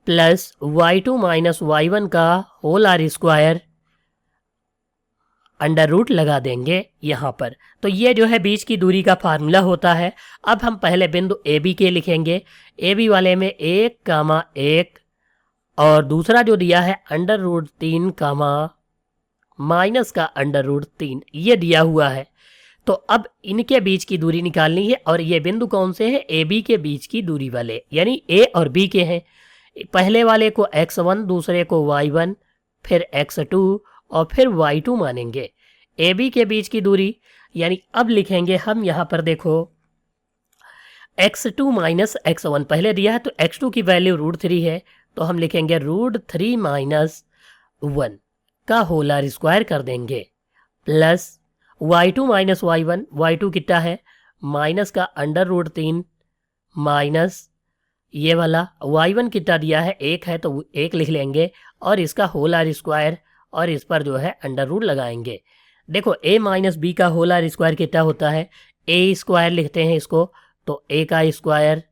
[SPEAKER 1] plus y2 minus y1 का whole R square, under root लगा देंगे यहाँ पर। तो ये जो है बीच की दूरी का फार्मूला होता है। अब हम पहले बिंदु ए बी के लिखेंगे। ए बी वाले में 1,1 और दूसरा जो दिया है अंडर रूट 3 कामा माइनस का अंडर रूट 3 ये दिया हुआ है। तो अब इनके बीच की दूरी निकालनी है, और ये बिंदु कौन से हैं ए बी के बीच की दूरी वाले, यानी ए और बी के हैं। पहले वाले को x1, दूसरे को y1, फिर x2 और फिर y2 मानेंगे। ए बी के बीच की दूरी, यानी अब लिखेंगे हम यहाँ पर देखो x2 माइनस x1 पहले दिया है, तो x2 की वैल्यू √3 है, तो हम लिखेंगे √3 - 1। का होल स्क्वायर कर देंगे plus y2 minus y1, y2 कितना है माइनस का अंडर रूट 3 माइनस ये वाला y1 कितना दिया है 1 है तो 1 लिख लेंगे और इसका होल स्क्वायर और इस पर जो है अंडर रूट लगाएंगे। देखो a माइनस बी का होल स्क्वायर कितना होता है a स्क्वायर लिखते हैं इसको, तो a का स्क्वायर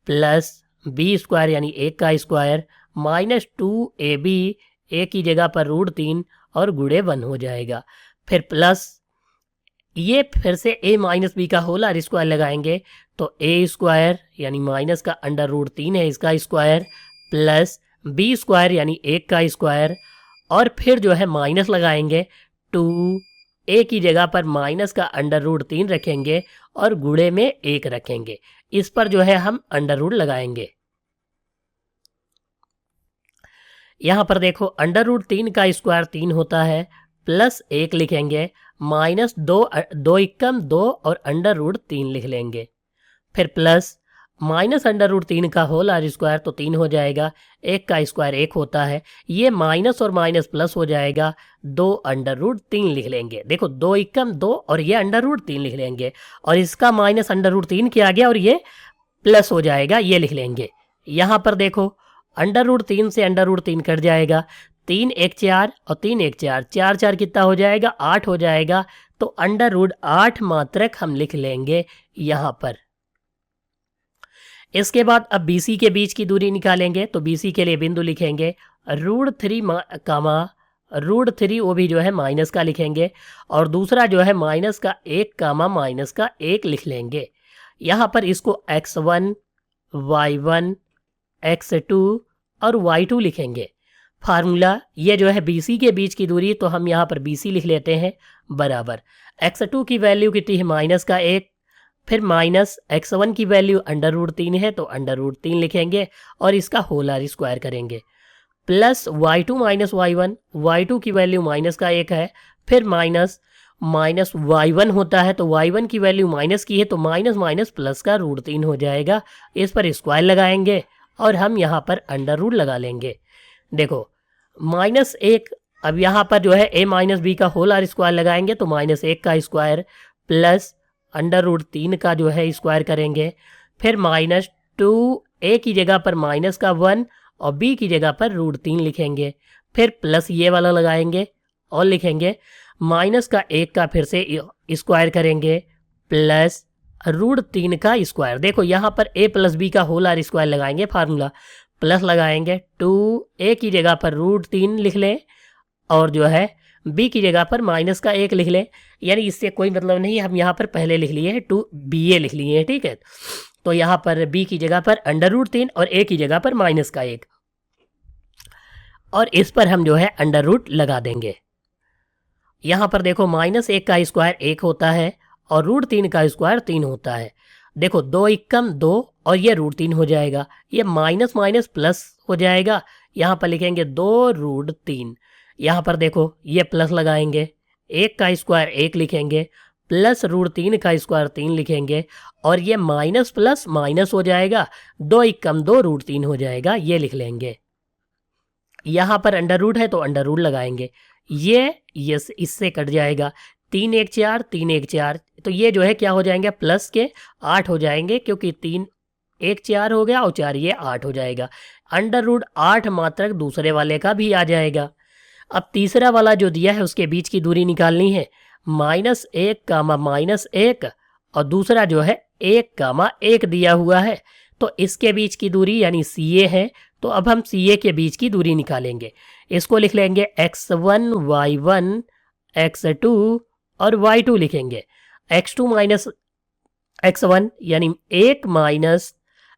[SPEAKER 1] प्लस बी स्क्वायर यानी 1 का स्क्वायर माइनस 2ab, a की जगह पर रूट 3 और गुणे 1 हो जाएगा। फिर प्लस ये फिर से a माइनस बी का होल स्क्वायर लगाएंगे तो a स्क्वायर यानी माइनस का अंडर रूट 3 है इसका स्क्वायर प्लस बी स्क्वायर यानी 1 का स्क्वायर और फिर जो है माइनस लगाएंगे 2 a की जगह पर माइनस का अंडर रूट 3 रखेंगे और गुणे में 1 रखेंगे। इस पर जो है हम अंडर रूट लगाएंगे। यहाँ पर देखो अंडर रूट 3 का स्क्वायर 3 होता है प्लस 1 लिखेंगे माइनस 2 एकम 2 और अंडर रूट 3 लिख लेंगे। फिर प्लस माइनस अंडर रूट 3 का होल स्क्वायर तो 3 हो जाएगा, 1 का स्क्वायर 1 होता है, ये माइनस और माइनस प्लस हो जाएगा 2 अंडर रूट 3 लिख लेंगे। देखो 2 एकम 2 और ये अंडर रूट 3 लिख लेंगे और इसका माइनस अंडर रूट 3 किया गया और ये प्लस हो जाएगा, ये लिख लेंगे। यहाँ पर देखो अंडर रूट 3 से अंडर रूट 3 कट जाएगा, 3 1 4 और 3 1 4, 4 4 कितना हो जाएगा 8 हो जाएगा, तो अंडर रूट 8 मात्रक हम लिख लेंगे यहाँ पर। इसके बाद अब BC के बीच की दूरी निकालेंगे तो BC के लिए बिंदु लिखेंगे रूट 3 कामा रूट 3, वो भी जो है माइनस का लिखेंगे और दूसरा जो है माइनस का 1 कामा माइनस का 1 लिख लेंगे। यहाँ पर इसको x1 y1 x2 और y2 लिखेंगे। फार्मूला ये जो है BC के बीच की दूरी तो हम यहाँ पर BC लिख लेते हैं बराबर x2 की वैल्यू कितनी है माइनस का 1, फिर माइनस x1 की वैल्यू अंडर रूट 3 है तो अंडर रूट 3 लिखेंगे और इसका होल स्क्वायर करेंगे plus y2 minus y1, y2 की वैल्यू माइनस का 1 है, फिर माइनस माइनस y1 होता है तो y1 की वैल्यू माइनस की है तो माइनस माइनस प्लस का रूट 3 हो जाएगा। इस पर स्क्वायर लगाएंगे और हम यहाँ पर अंडर रूट लगा लेंगे। देखो माइनस 1, अब यहाँ पर जो है a माइनस बी का होल स्क्वायर लगाएंगे तो माइनस 1 का स्क्वायर प्लस अंडर रूट 3 का जो है स्क्वायर करेंगे, फिर माइनस 2 a की जगह पर माइनस का 1 और b की जगह पर रूट 3 लिखेंगे, फिर प्लस ये वाला लगाएंगे और लिखेंगे माइनस का 1 का फिर से स्क्वायर करेंगे प्लस रूट 3 का स्क्वायर। देखो यहाँ पर a प्लस बी का होल स्क्वायर लगाएंगे, फार्मूला प्लस लगाएंगे 2a की जगह पर रूट 3 लिख लें और जो है b की जगह पर माइनस का 1 लिख लें, यानी इससे कोई मतलब नहीं, हम यहाँ पर पहले लिख लिए हैं 2ba लिख लिए हैं, ठीक है। तो यहाँ पर b की जगह पर अंडर रूट 3 और a की जगह पर माइनस का 1 और इस पर हम जो है अंडर रूट लगा देंगे। यहाँ पर देखो माइनस 1 का स्क्वायर 1 होता है और रूट 3 का स्क्वायर 3 होता है। देखो 2 एकम 2 और ये रूट 3 हो जाएगा, ये माइनस माइनस प्लस हो जाएगा, यहाँ पर लिखेंगे 2 रूट 3। यहाँ पर देखो ये प्लस लगाएंगे, 1 का स्क्वायर 1 लिखेंगे प्लस रूट 3 का स्क्वायर 3 लिखेंगे और ये माइनस प्लस माइनस हो जाएगा, 2 एकम 2 रूट 3 हो जाएगा, ये लिख लेंगे। यहाँ पर अंडर रूट है तो अंडर रूट लगाएंगे, ये इससे कट जाएगा, 3 1 4 3 1 4, तो ये जो है क्या हो जाएंगे प्लस के 8 हो जाएंगे क्योंकि 3 1 4 हो गया और 4 ये 8 हो जाएगा। अंडर रूट 8 मात्रक दूसरे वाले का भी आ जाएगा। अब तीसरा वाला जो दिया है उसके बीच की दूरी निकालनी है, माइनस 1 कामा माइनस 1 और दूसरा जो है 1 कामा 1 दिया हुआ है, तो इसके बीच की दूरी यानी CA है, तो अब हम CA के बीच की दूरी निकालेंगे। इसको लिख लेंगे x1 y1 x2 और y2 लिखेंगे, x2 माइनस x1 यानी 1 माइनस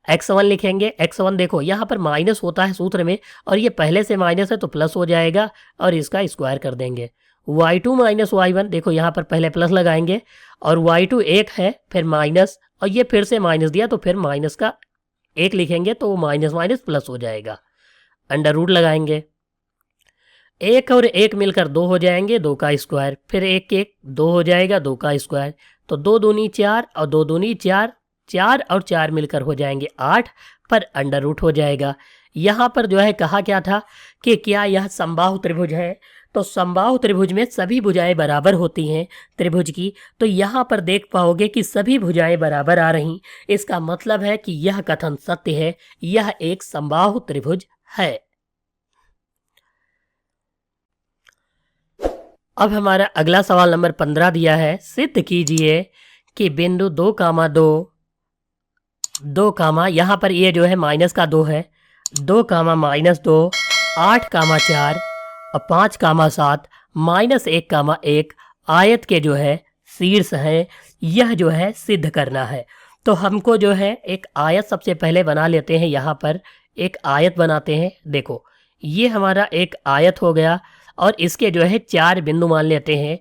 [SPEAKER 1] x1 लिखेंगे। x1 देखो यहाँ पर माइनस होता है सूत्र में और ये पहले से माइनस है तो प्लस हो जाएगा और इसका स्क्वायर कर देंगे। y2 माइनस y1, देखो यहाँ पर पहले प्लस लगाएंगे और y2 1 है फिर माइनस और ये फिर से माइनस दिया तो फिर माइनस का 1 लिखेंगे तो वो माइनस माइनस प्लस हो जाएगा। अंडर रूट लगाएंगे, 1 और 1 मिलकर 2 हो जाएंगे, 2 का स्क्वायर, फिर 1 1 2 हो जाएगा, 2 का स्क्वायर, तो 2 दूनी 4 और 2 दूनी 4, 4 और 4 मिलकर हो जाएंगे 8, पर अंडर रूट हो जाएगा। यहाँ पर जो है कहा क्या था कि क्या यह समबाहु त्रिभुज है, तो समबाहु त्रिभुज में सभी भुजाएं बराबर होती हैं त्रिभुज की। तो यहाँ पर देख पाओगे कि सभी भुजाएं बराबर आ रही। इसका मतलब है कि यह कथन सत्य है, यह एक समबाहु त्रिभुज है। अब हमारा अगला सवाल नंबर 15 दिया है, सिद्ध कीजिए कि बिंदु 2, यहाँ पर ये जो है माइनस का 2 है, 2, -2, 8, 4 और 5, 7, -1, 1 आयत के जो है शीर्ष हैं। यह जो है सिद्ध करना है। तो हमको जो है एक आयत सबसे पहले बना लेते हैं। यहाँ पर एक आयत बनाते हैं। देखो ये हमारा एक आयत हो गया और इसके जो है 4 बिंदु मान लेते हैं,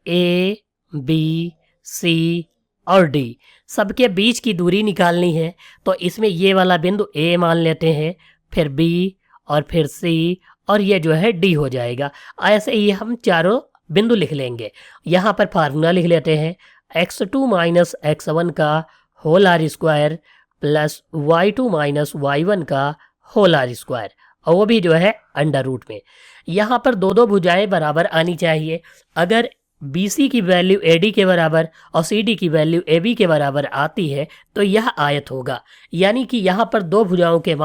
[SPEAKER 1] A, B, C और D। सबके बीच की दूरी निकालनी है, तो इसमें ये वाला बिंदु A मान लेते हैं, फिर B और फिर C और ये जो है D हो जाएगा। ऐसे ही हम चारों बिंदु लिख लेंगे। यहाँ पर फार्मूला लिख लेते हैं, x2 माइनस x1 का whole R square plus y2 minus y1 का होल आर स्क्वायर, और वो भी जो है अंडर रूट में। यहाँ पर दो भुजाएं बराबर आनी चाहिए। अगर BC की वैल्यू AD के बराबर और CD की वैल्यू AB के बराबर आती है तो यह आयत होगा, यानी कि यहाँ पर दो भुजाओं के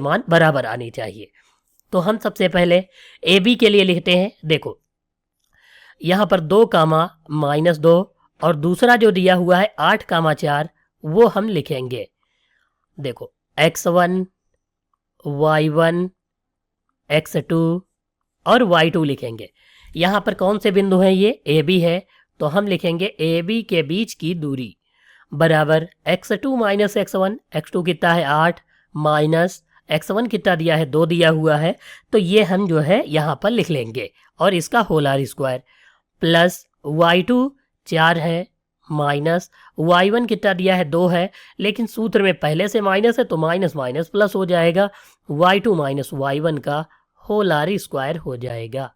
[SPEAKER 1] मान बराबर आनी चाहिए। तो हम सबसे पहले AB के लिए लिखते हैं। देखो यहाँ पर 2, -2 और दूसरा जो दिया हुआ है 8, 4 वो हम लिखेंगे। देखो x1, y1, x2 और y2 लिखेंगे। यहाँ पर कौन से बिंदु हैं, ये AB है, तो हम लिखेंगे AB के बीच की दूरी बराबर x2 माइनस x1, x2 कितना है 8 माइनस x1 कितना दिया है 2 दिया हुआ है, तो ये हम जो है यहाँ पर लिख लेंगे और इसका whole R square plus y2 4 है माइनस y1 कितना दिया है 2 है, लेकिन सूत्र में पहले से माइनस है तो माइनस माइनस प्लस हो जाएगा, y2 माइनस y1 का होल आर स्क्वायर हो जाएगा।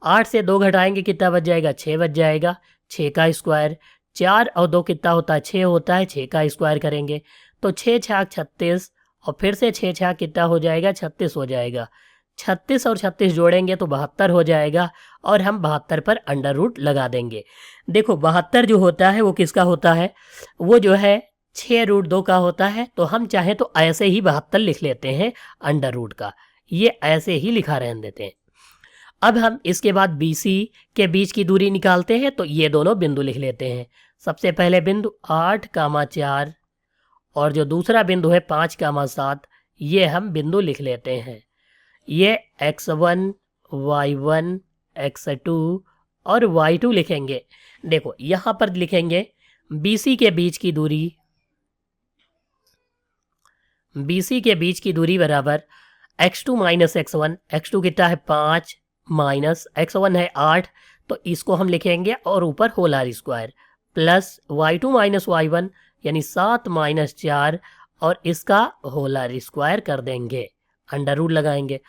[SPEAKER 1] 8 से 2 घटाएंगे कितना बच जाएगा 6 बच जाएगा, 6 का स्क्वायर, 4 और 2 कितना होता है 6 होता है, 6 का स्क्वायर करेंगे तो 6 छाक 36 और फिर से 6 छाक कितना हो जाएगा 36 हो जाएगा। 36 और 36 जोड़ेंगे तो 72 हो जाएगा और हम 72 पर अंडर रूट लगा देंगे। देखो 72 जो होता है वो किसका होता है, वो जो है 6√2 का होता है। तो हम चाहें तो ऐसे ही 72 लिख लेते हैं अंडर रूट का, ये ऐसे ही लिखा रहने देते हैं। अब हम इसके बाद BC के बीच की दूरी निकालते हैं, तो ये दोनों बिंदु लिख लेते हैं। सबसे पहले बिंदु 8, 4 और जो दूसरा बिंदु है 5, 7 ये हम बिंदु लिख लेते हैं। ये x1, y1, x2 और y2 लिखेंगे। देखो यहाँ पर लिखेंगे BC के बीच की दूरी बराबर x2 माइनस x1, x2 कितना है 5 माइनस x1 है 8, तो इसको हम लिखेंगे और ऊपर whole R square plus y2 minus y1 यानी 7 माइनस 4 और इसका होल आर स्क्वायर कर देंगे, अंडर रूट लगाएंगे।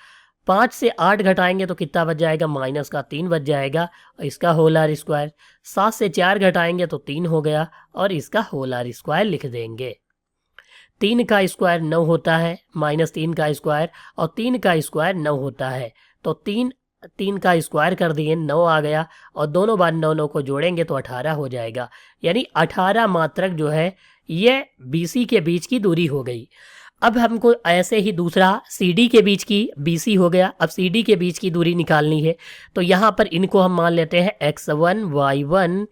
[SPEAKER 1] 5 से 8 घटाएंगे तो कितना बच जाएगा माइनस का 3 बच जाएगा और इसका होल आर स्क्वायर। 7 से 4 घटाएंगे तो 3 हो गया और इसका होल आर स्क्वायर लिख देंगे। 3 का स्क्वायर 9 होता है, -3 का स्क्वायर और 3 का स्क्वायर 9 होता है, तो 3 का स्क्वायर कर दिए 9 आ गया और दोनों बार 9 को जोड़ेंगे तो 18 हो जाएगा, यानी 18 मात्रक जो है ये BC के बीच की दूरी हो गई। अब हमको ऐसे ही दूसरा CD के बीच की, BC हो गया, अब CD के बीच की दूरी निकालनी है, तो यहाँ पर इनको हम मान लेते हैं x1, y1,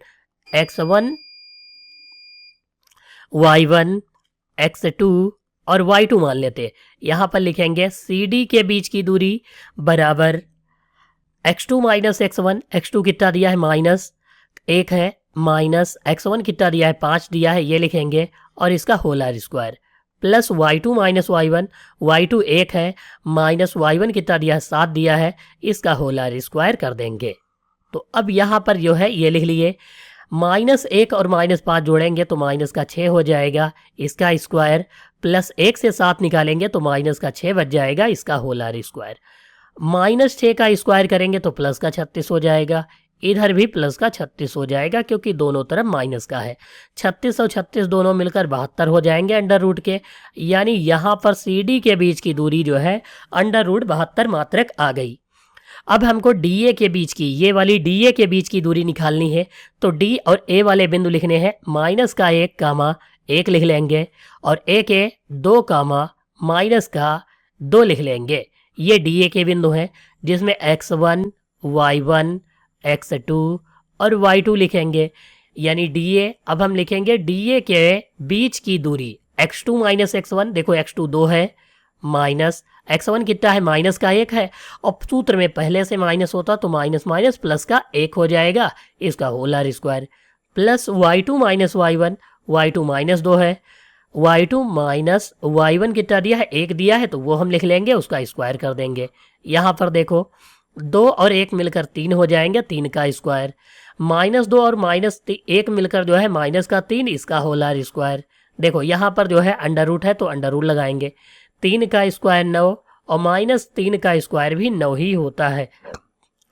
[SPEAKER 1] x2 और y2 मान लेते हैं। यहाँ पर लिखेंगे CD के बीच की दूरी बराबर x2 माइनस x1, x2 कितना दिया है -1 है, माइनस x1 कितना दिया है 5 दिया है, ये लिखेंगे और इसका whole R square plus y2 minus y1, y2 1 है, माइनस y1 कितना दिया है 7 दिया है, इसका होल आर स्क्वायर कर देंगे। तो अब यहाँ पर जो है ये लिख लिए, -1 और -5 जोड़ेंगे तो माइनस का 6 हो जाएगा, इसका स्क्वायर प्लस 1 से 7 निकालेंगे तो माइनस का 6 बच जाएगा, इसका होल आर स्क्वायर। -6 का स्क्वायर करेंगे तो प्लस का 36 हो जाएगा, इधर भी प्लस का 36 हो जाएगा क्योंकि दोनों तरफ माइनस का है। 36 और 36 दोनों मिलकर 72 हो जाएंगे अंडर रूट के, यानी यहाँ पर सी डी के बीच की दूरी जो है अंडर रूट 72 मात्रक आ गई। अब हमको डी ए के बीच की, ये वाली डी ए के बीच की दूरी निकालनी है, तो डी और ए वाले बिंदु लिखने हैं, माइनस का 1 कामा 1 लिख लेंगे और ए के 2 कामा माइनस का 2 लिख लेंगे। ये डी ए के बिंदु हैं जिसमें x1, y1, x2 और y2 लिखेंगे, यानी डी ए। अब हम लिखेंगे डी ए के बीच की दूरी x2 माइनस x1, देखो x2 2 है, माइनस x1 कितना है, माइनस का 1 है, और सूत्र में पहले से माइनस होता तो माइनस माइनस प्लस का 1 हो जाएगा, इसका whole R square, plus y2 minus y1, y2 minus 2 है, y2 माइनस y1 कितना दिया है, 1 दिया है, तो वो हम लिख लेंगे, उसका स्क्वायर कर देंगे। यहाँ पर देखो 2 और 1 मिलकर 3 हो जाएंगे, 3 का स्क्वायर, माइनस 2 और माइनस 1 मिलकर जो है माइनस का 3, इसका होल आर स्क्वायर। देखो यहाँ पर जो है अंडर रूट है तो अंडर रूट लगाएंगे, 3 का स्क्वायर 9 और माइनस 3 का स्क्वायर भी 9 ही होता है,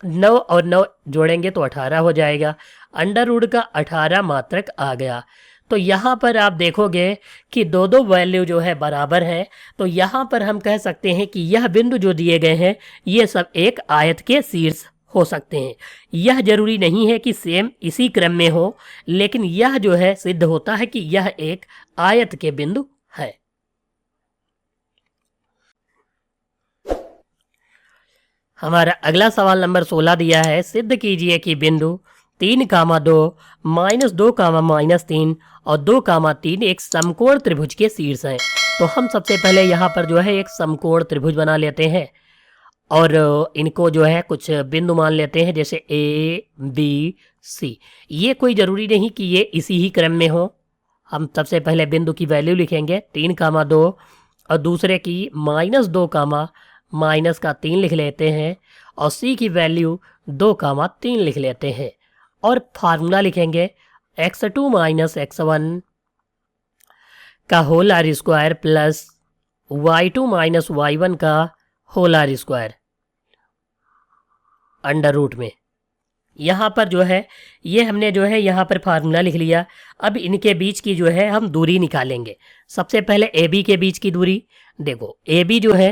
[SPEAKER 1] 9 और 9 जोड़ेंगे तो 18 हो जाएगा, अंडर रूट का 18 मात्रक आ गया। तो यहाँ पर आप देखोगे कि दो दो वैल्यू जो है बराबर है, तो यहाँ पर हम कह सकते हैं कि यह बिंदु जो दिए गए हैं ये सब एक आयत के शीर्ष हो सकते हैं। यह जरूरी नहीं है कि सेम इसी क्रम में हो, लेकिन यह जो है सिद्ध होता है कि यह एक आयत के बिंदु है। हमारा अगला सवाल नंबर 16 दिया है, सिद्ध कीजिए कि बिंदु 3 कामा 2 माइनस 2 कामा माइनस 3 और 2 कामा 3 एक समकोण त्रिभुज के शीर्ष हैं। तो हम सबसे पहले यहाँ पर जो है एक समकोण त्रिभुज बना लेते हैं और इनको जो है कुछ बिंदु मान लेते हैं, जैसे ए बी सी। ये कोई ज़रूरी नहीं कि ये इसी ही क्रम में हो। हम सबसे पहले बिंदु की वैल्यू लिखेंगे 3 कामा 2 और दूसरे की माइनस 2 कामा माइनस का 3 लिख लेते हैं और सी की वैल्यू 2 कामा 3 लिख लेते हैं और फार्मूला लिखेंगे x2 माइनस x1 का whole R square plus y2 minus y1 का whole R square under root में। यहाँ पर जो है ये हमने जो है यहाँ पर फार्मूला लिख लिया। अब इनके बीच की जो है हम दूरी निकालेंगे। सबसे पहले ए बी के बीच की दूरी देखो, ए बी जो है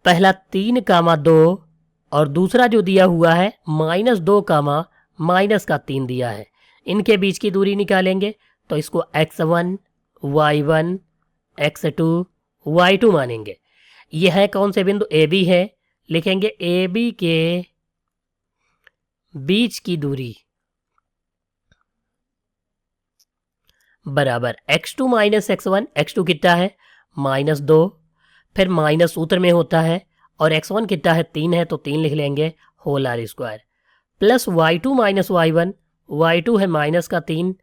[SPEAKER 1] पहला 3 कामा 2 और दूसरा जो दिया हुआ है माइनस 2 कामा माइनस का 3 दिया है, इनके बीच की दूरी निकालेंगे तो इसको x1 y1 x2 y2 मानेंगे। यह है कौन से बिंदु, ए बी है, लिखेंगे ए बी के बीच की दूरी बराबर x2 माइनस x1, x2 कितना है माइनस 2, फिर माइनस सूत्र में होता है और x1 कितना है 3 है तो 3 लिख लेंगे whole R square, plus y2 minus y1, y2 है माइनस का 3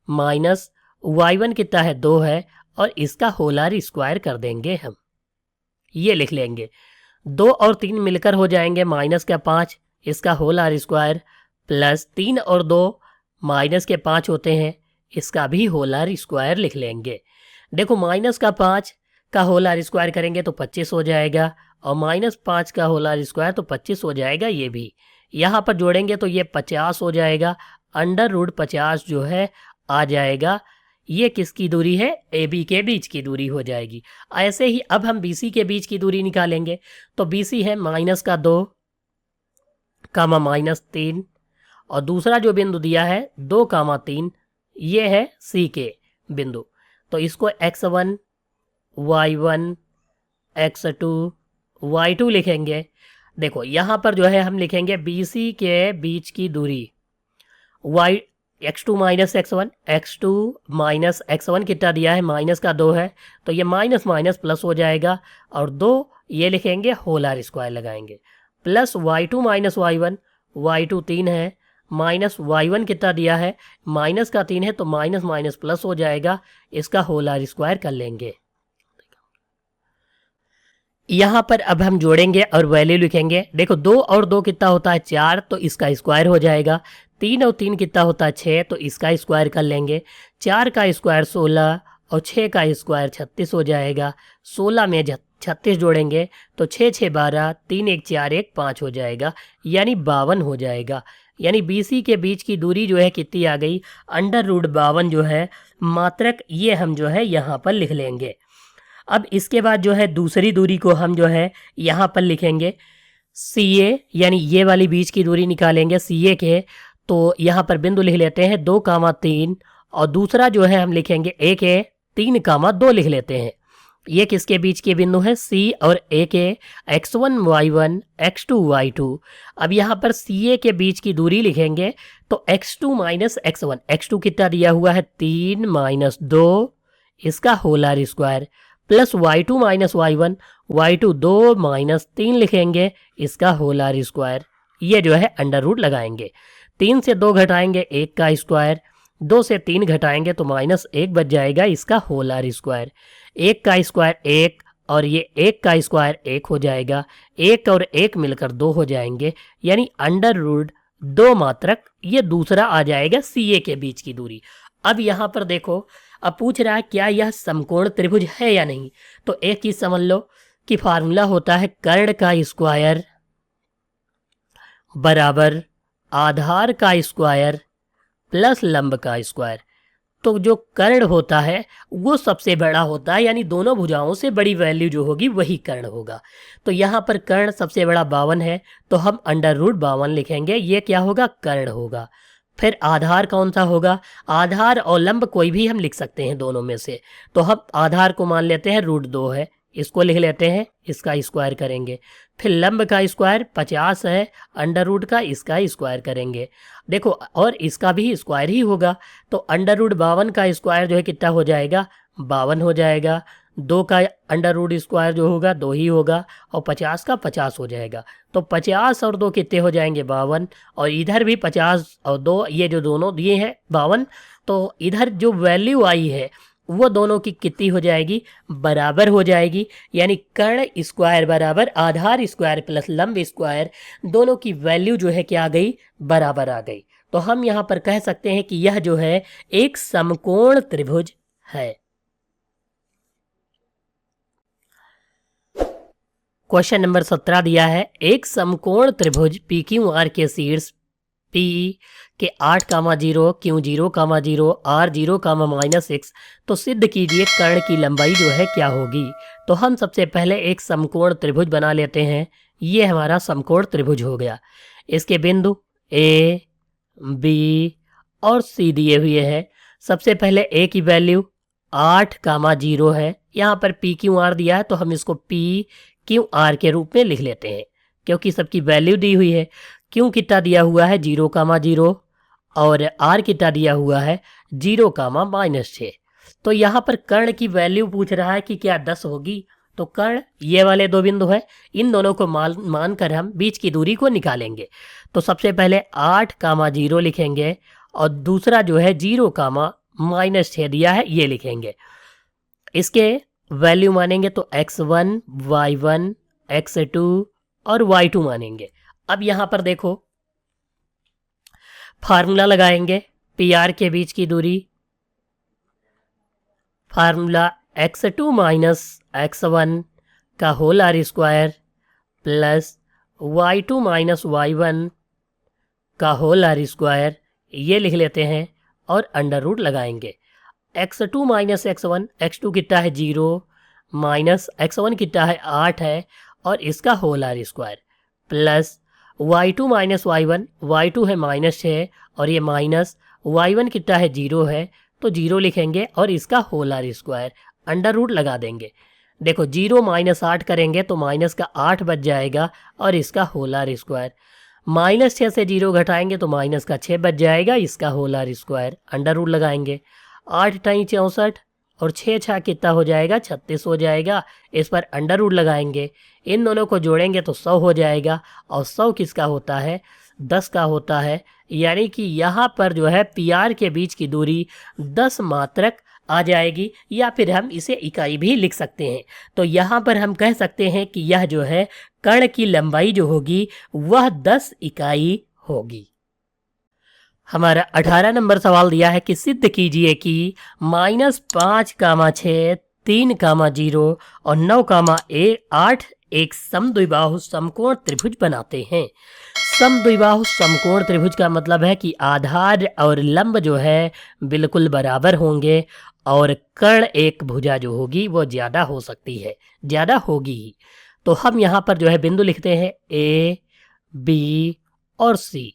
[SPEAKER 1] माइनस y1 कितना है 2 है और इसका होल आर स्क्वायर कर देंगे हम, ये लिख लेंगे। 2 और 3 मिलकर हो जाएंगे माइनस का 5, इसका होल आर स्क्वायर प्लस 3 और 2 माइनस के 5 होते हैं, इसका भी होल आर स्क्वायर लिख लेंगे। देखो माइनस का 5 का होल आर स्क्वायर करेंगे तो 25 हो जाएगा और माइनस 5 का होल आर स्क्वायर तो 25 हो जाएगा। ये भी यहाँ पर जोड़ेंगे तो ये 50 हो जाएगा, अंडर रूट 50 जो है आ जाएगा। ये किसकी दूरी है, ए बी के बीच की दूरी हो जाएगी। ऐसे ही अब हम बी सी के बीच की दूरी निकालेंगे तो बी सी है माइनस का 2 कामा माइनस 3 और दूसरा जो बिंदु दिया है 2 कामा 3, ये है सी के बिंदु, तो इसको x1 y1 x2 y2 लिखेंगे। देखो यहाँ पर जो है हम लिखेंगे बी सी के बीच की दूरी x2 minus x1, x2 minus x1 कितना दिया है माइनस का 2 है तो ये माइनस माइनस प्लस हो जाएगा और 2 ये लिखेंगे होल आर स्क्वायर लगाएंगे, plus y2 minus y1, y2 3 है माइनस y1 कितना दिया है माइनस का 3 है तो माइनस माइनस प्लस हो जाएगा, इसका होल आर स्क्वायर कर लेंगे। यहाँ पर अब हम जोड़ेंगे और वैल्यू लिखेंगे। देखो 2 और 2 कितना होता है 4 तो इसका स्क्वायर हो जाएगा, 3 और 3 कितना होता है 6 तो इसका स्क्वायर कर लेंगे, 4 का स्क्वायर 16 और 6 का स्क्वायर 36 हो जाएगा। 16 में 36 जोड़ेंगे तो 6 6 12, 3 1 4 1 5 हो जाएगा, यानी 52 हो जाएगा। यानी BC के बीच की दूरी जो है कितनी आ गई, √52 जो है मात्रक, ये हम जो है यहाँ पर लिख लेंगे। अब इसके बाद जो है दूसरी दूरी को हम जो है यहाँ पर लिखेंगे CA, यानी ये वाली बीच की दूरी निकालेंगे CA के, तो यहाँ पर बिंदु लिख लेते हैं 2,3 और दूसरा जो है हम लिखेंगे A के 3,2 लिख लेते हैं। ये किसके बीच के बिंदु है, C और A के x1 y1 x2 y2। अब यहाँ पर CA के बीच की दूरी लिखेंगे तो x2 माइनस x1, x2 कितना दिया हुआ है 3 माइनस 2 इसका whole R square, plus y2 minus y1, y2 2 minus 3 लिखेंगे इसका होल आर स्क्वायर। ये जो है अंडर रूट लगाएंगे, 3 से 2 घटाएंगे 1 का स्क्वायर, 2 से 3 घटाएंगे तो -1 बच जाएगा इसका होल आर स्क्वायर। 1 का स्क्वायर 1 और ये 1 का स्क्वायर 1 हो जाएगा, 1 और 1 मिलकर 2 हो जाएंगे, यानी अंडर रूट 2 मात्रक ये दूसरा आ जाएगा CA के बीच की दूरी। अब यहाँ पर देखो, अब पूछ रहा है क्या यह समकोण त्रिभुज है या नहीं। तो एक चीज समझ लो कि फार्मूला होता है कर्ण का स्क्वायर बराबर आधार का स्क्वायर प्लस लंब का स्क्वायर। तो जो कर्ण होता है वो सबसे बड़ा होता है, यानी दोनों भुजाओं से बड़ी वैल्यू जो होगी वही कर्ण होगा। तो यहाँ पर कर्ण सबसे बड़ा 52 है, तो हम √52 लिखेंगे, ये क्या होगा, कर्ण होगा। फिर आधार कौन सा होगा, आधार और लंब कोई भी हम लिख सकते हैं दोनों में से। तो हम आधार को मान लेते हैं √2 है, इसको लिख लेते हैं, इसका स्क्वायर करेंगे। फिर लंब का स्क्वायर 50 है, अंडर रूट का इसका स्क्वायर करेंगे। देखो और इसका भी स्क्वायर ही होगा, तो √52 का स्क्वायर जो है कितना हो जाएगा, 52 हो जाएगा। 2 का अंडर रूट स्क्वायर जो होगा 2 ही होगा, और 50 का 50 हो जाएगा। तो 50 और 2 कितने हो जाएंगे, 52, और इधर भी 50 और 2, ये जो दोनों दिए हैं 52, तो इधर जो वैल्यू आई है वो दोनों की कितनी हो जाएगी, बराबर हो जाएगी। यानी कर्ण स्क्वायर बराबर आधार स्क्वायर प्लस लंब स्क्वायर, दोनों की वैल्यू जो है क्या आ गई, बराबर आ गई। तो हम यहाँ पर कह सकते हैं कि यह जो है एक समकोण त्रिभुज है। क्वेश्चन नंबर 17 दिया है, एक समकोण त्रिभुज PQR के शीर्ष P के 8, 0, Q 0, 0, R 0, -6, तो सिद्ध कीजिए कर्ण की लंबाई जो है क्या होगी। तो हम सबसे पहले एक समकोण त्रिभुज बना लेते हैं। ये हमारा समकोण त्रिभुज हो गया। इसके बिंदु A, B और C दिए हुए हैं। सबसे पहले A की वैल्यू 8, 0 है, यहाँ पर PQR दिया है तो हम इसको PQR के रूप में लिख लेते हैं क्योंकि सबकी वैल्यू दी हुई है। क्यों कितना दिया हुआ है 0, 0 और R कितना दिया हुआ है 0, -6। तो यहाँ पर कर्ण की वैल्यू पूछ रहा है कि क्या 10 होगी। तो कर्ण ये वाले दो बिंदु है, इन दोनों को मान कर हम बीच की दूरी को निकालेंगे। तो सबसे पहले 8, 0 लिखेंगे और दूसरा जो है 0, -6 दिया है ये लिखेंगे। इसके वैल्यू मानेंगे तो x1, y1, x2 और y2 मानेंगे। अब यहां पर देखो फार्मूला लगाएंगे, PR के बीच की दूरी, फार्मूला x2 माइनस x1 का whole R square plus y2 minus y1 का होल आर स्क्वायर, ये लिख लेते हैं और अंडर रूट लगाएंगे। x2 माइनस x1, x2 कितना है 0 माइनस x1 कितना है 8 है और इसका whole R square plus y2 minus y1, y2 है -6 और ये माइनस y1 कितना है 0 है तो 0 लिखेंगे और इसका whole R square, under root लगा देंगे। देखो 0 -8 करेंगे तो माइनस का 8 बच जाएगा और इसका होल आर स्क्वायर, -6 से 0 घटाएंगे तो माइनस का 6 बच जाएगा, इसका whole R square, under root लगाएंगे। 8 टाई 64 और 6 6 कितना हो जाएगा 36 हो जाएगा, इस पर अंडर रूट लगाएंगे। इन दोनों को जोड़ेंगे तो 100 हो जाएगा और 100 किसका होता है 10 का होता है। यानी कि यहाँ पर जो है PR के बीच की दूरी 10 मात्रक आ जाएगी, या फिर हम इसे इकाई भी लिख सकते हैं। तो यहाँ पर हम कह सकते हैं कि यह जो है कर्ण की लंबाई जो होगी वह 10 इकाई होगी। हमारा 18 नंबर सवाल दिया है कि सिद्ध कीजिए कि -5, 6, 3, 0 और 9, 8 एक समद्विबाहु समकोण त्रिभुज बनाते हैं। समद्विबाहु समकोण त्रिभुज का मतलब है कि आधार और लंब जो है बिल्कुल बराबर होंगे और कर्ण एक भुजा जो होगी वो ज़्यादा हो सकती है, ज़्यादा होगी ही। तो हम यहाँ पर जो है बिंदु लिखते हैं ए, बी और सी।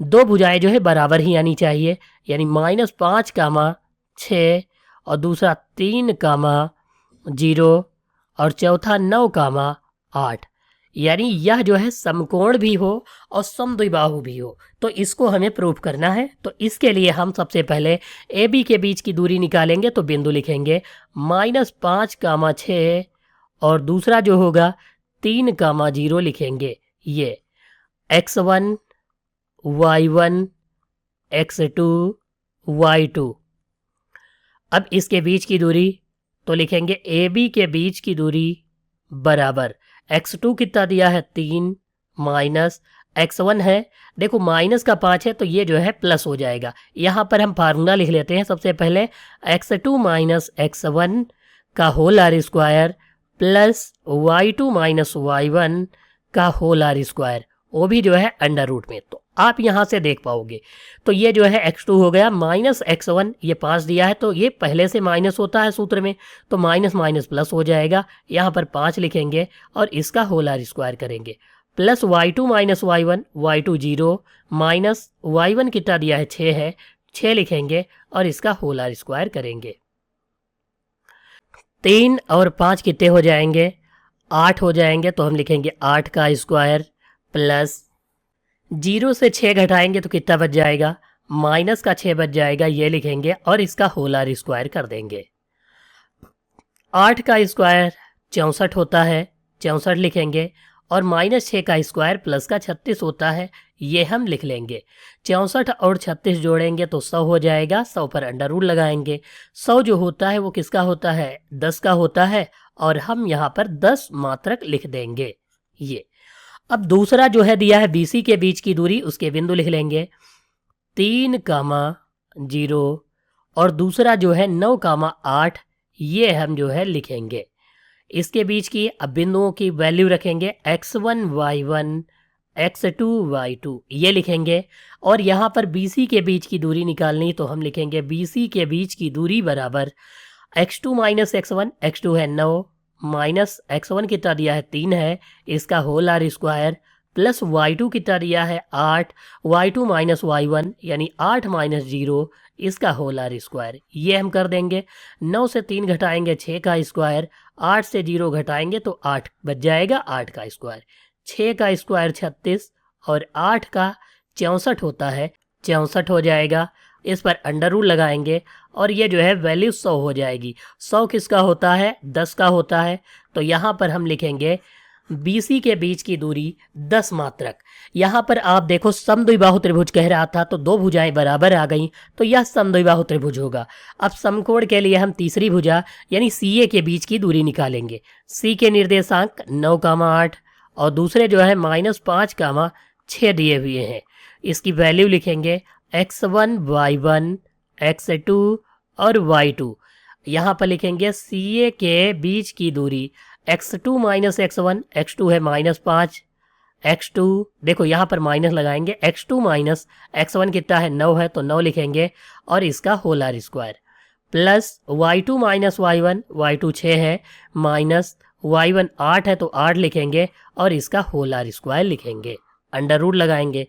[SPEAKER 1] दो भुजाएं जो है बराबर ही आनी चाहिए, यानी -5, 6 और दूसरा 3, 0 और चौथा 9, 8। यानी यह जो है समकोण भी हो और समद्विबाहु भी हो। तो इसको हमें प्रूफ करना है। तो इसके लिए हम सबसे पहले ए बी के बीच की दूरी निकालेंगे। तो बिंदु लिखेंगे -5, 6 और दूसरा जो होगा 3, 0 लिखेंगे। ये x1 y1 x2 y2। अब इसके बीच की दूरी तो लिखेंगे ए बी के बीच की दूरी बराबर x2 कितना दिया है 3 माइनस x1 है, देखो माइनस का 5 है तो ये जो है प्लस हो जाएगा। यहाँ पर हम फार्मूला लिख लेते हैं सबसे पहले x2 माइनस x1 का whole R square plus y2 minus y1 का होल आर स्क्वायर, वो भी जो है अंडर रूट में। तो आप यहाँ से देख पाओगे। तो ये जो है x2 हो गया माइनस x1, ये 5 दिया है तो ये पहले से माइनस होता है सूत्र में, तो माइनस माइनस प्लस हो जाएगा। यहाँ पर 5 लिखेंगे और इसका होल आर स्क्वायर करेंगे plus y2 minus y1, y2 0 minus y1 कितना दिया है 6 है, 6 लिखेंगे और इसका होल आर स्क्वायर करेंगे। 3 और 5 कितने हो जाएंगे 8 हो जाएंगे, तो हम लिखेंगे 8 का स्क्वायर प्लस 0 से 6 घटाएंगे तो कितना बच जाएगा माइनस का 6 बच जाएगा, ये लिखेंगे और इसका होल आर स्क्वायर कर देंगे। 8 का स्क्वायर 64 होता है, 64 लिखेंगे और माइनस 6 का स्क्वायर प्लस का 36 होता है, ये हम लिख लेंगे। 64 और 36 जोड़ेंगे तो 100 हो जाएगा, 100 पर अंडर रूट लगाएंगे। 100 जो होता है वो किसका होता है 10 का होता है और हम यहाँ पर 10 मात्रक लिख देंगे। ये अब दूसरा जो है दिया है बीसी के बीच की दूरी, उसके बिंदु लिख लेंगे 3, 0 और दूसरा जो है 9, 8, ये हम जो है लिखेंगे। इसके बीच की अब बिंदुओं की वैल्यू रखेंगे x1 y1 x2 y2, ये लिखेंगे। और यहाँ पर BC के बीच की दूरी निकालनी तो हम लिखेंगे BC के बीच की दूरी बराबर x2 माइनस x1, x2 है 9 माइनस x1 कितना दिया है 3 है, इसका whole R square plus y2 कितना दिया है 8, y2 माइनस y1 यानी 8 माइनस 0, इसका होल आर स्क्वायर, ये हम कर देंगे। 9 से 3 घटाएंगे 6 का स्क्वायर, 8 से 0 घटाएंगे तो 8 बच जाएगा 8 का स्क्वायर। 6 का स्क्वायर 36 और 8 का 64 होता है, 64 हो जाएगा। इस पर अंडर रूट लगाएंगे और ये जो है वैल्यू 100 हो जाएगी। 100 किसका होता है 10 का होता है, तो यहाँ पर हम लिखेंगे BC के बीच की दूरी 10 मात्रक। यहाँ पर आप देखो समद्विबाहु त्रिभुज कह रहा था तो दो भुजाएं बराबर आ गई, तो यह समद्विबाहु त्रिभुज होगा। अब समकोण के लिए हम तीसरी भुजा यानी CA के बीच की दूरी निकालेंगे। C के निर्देशांक 9, 8 और दूसरे जो है -5, 6 दिए हुए हैं। इसकी वैल्यू लिखेंगे x1 y1 x2 और y2। यहाँ पर लिखेंगे CA के बीच की दूरी x2 माइनस x1, x2 है -5, x2 देखो यहाँ पर माइनस लगाएंगे, x2 माइनस x1 कितना है 9 है तो 9 लिखेंगे और इसका whole R square plus y2 minus y1, y2 6 है माइनस y1 8 है तो 8 लिखेंगे और इसका होल आर स्क्वायर लिखेंगे, अंडर रूट लगाएंगे।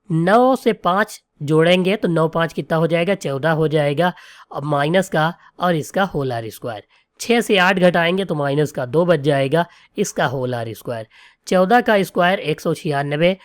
[SPEAKER 1] 9 से 5 जोड़ेंगे तो 9 5 कितना हो जाएगा 14 हो जाएगा, अब माइनस का और इसका होल आर स्क्वायर। 6 से 8 घटाएंगे तो माइनस का 2 बच जाएगा, इसका होल आर स्क्वायर। 14 का स्क्वायर 196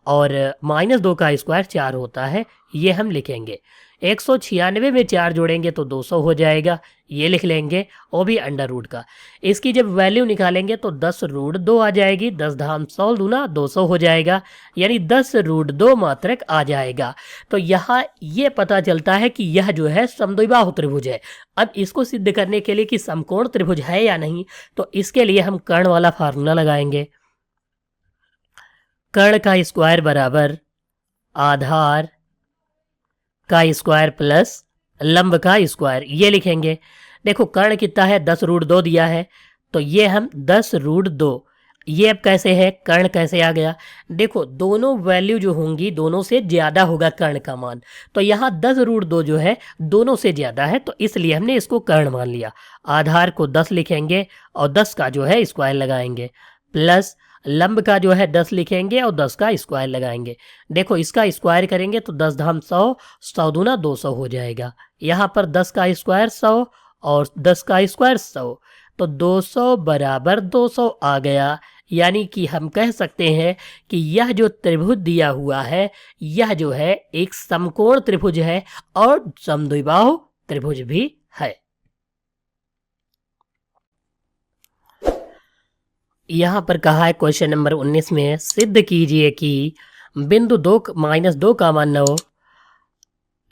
[SPEAKER 1] और -2 का स्क्वायर 4 होता है, ये हम लिखेंगे। 196 में 4 जोड़ेंगे तो 200 हो जाएगा, ये लिख लेंगे, वो भी अंडर रूट का। इसकी जब वैल्यू निकालेंगे तो 10 रूट 2 आ जाएगी, 10 धाम 100 दूना 200 हो जाएगा, यानी 10 रूट 2 मात्रक आ जाएगा। तो यहाँ ये पता चलता है कि यह जो है समद्विबाहु त्रिभुज है। अब इसको सिद्ध करने के लिए कि समकोण त्रिभुज है या नहीं, तो इसके लिए हम कर्ण वाला फार्मूला लगाएंगे। कर्ण का स्क्वायर बराबर आधार का स्क्वायर प्लस लंब का स्क्वायर, ये लिखेंगे। देखो कर्ण कितना है 10 रूट 2 दिया है, तो ये हम 10 रूट 2 ये अब कैसे है, कर्ण कैसे आ गया? देखो दोनों वैल्यू जो होंगी दोनों से ज़्यादा होगा कर्ण का मान, तो यहाँ 10√2 जो है दोनों से ज़्यादा है, तो इसलिए हमने इसको कर्ण मान लिया। आधार को 10 लिखेंगे और 10 का जो है स्क्वायर लगाएंगे, प्लस लंब का जो है 10 लिखेंगे और 10 का स्क्वायर लगाएंगे। देखो इसका स्क्वायर करेंगे तो 10 धाम 100, 100 दूना 200 हो जाएगा। यहाँ पर 10 का स्क्वायर 100 और 10 का स्क्वायर 100, तो 200 बराबर 200 आ गया। यानी कि हम कह सकते हैं कि यह जो त्रिभुज दिया हुआ है यह जो है एक समकोण त्रिभुज है और समद्विबाहु त्रिभुज भी है। यहाँ पर कहा है क्वेश्चन नंबर 19 में सिद्ध कीजिए कि बिंदु 2 -2 कामा 9,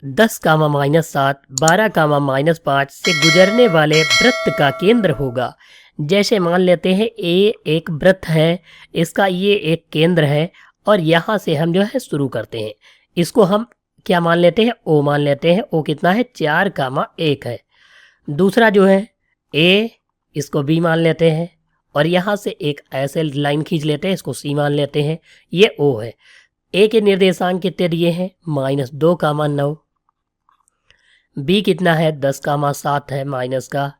[SPEAKER 1] 10 कामा -7, 12 कामा -5 से गुजरने वाले वृत्त का केंद्र होगा। जैसे मान लेते हैं ए एक वृत्त है, इसका ये एक केंद्र है और यहाँ से हम जो है शुरू करते हैं। इसको हम क्या मान लेते हैं, ओ मान लेते हैं। ओ कितना है, 4 कामा 1 है। दूसरा जो है ए, इसको बी मान लेते हैं और यहाँ से एक ऐसे लाइन खींच लेते हैं, इसको सी मान लेते हैं। ये ओ है। ए के निर्देशांक कितने दिए हैं, -2 कामा 9। बी कितना है, 10 कामा 7 है माइनस का,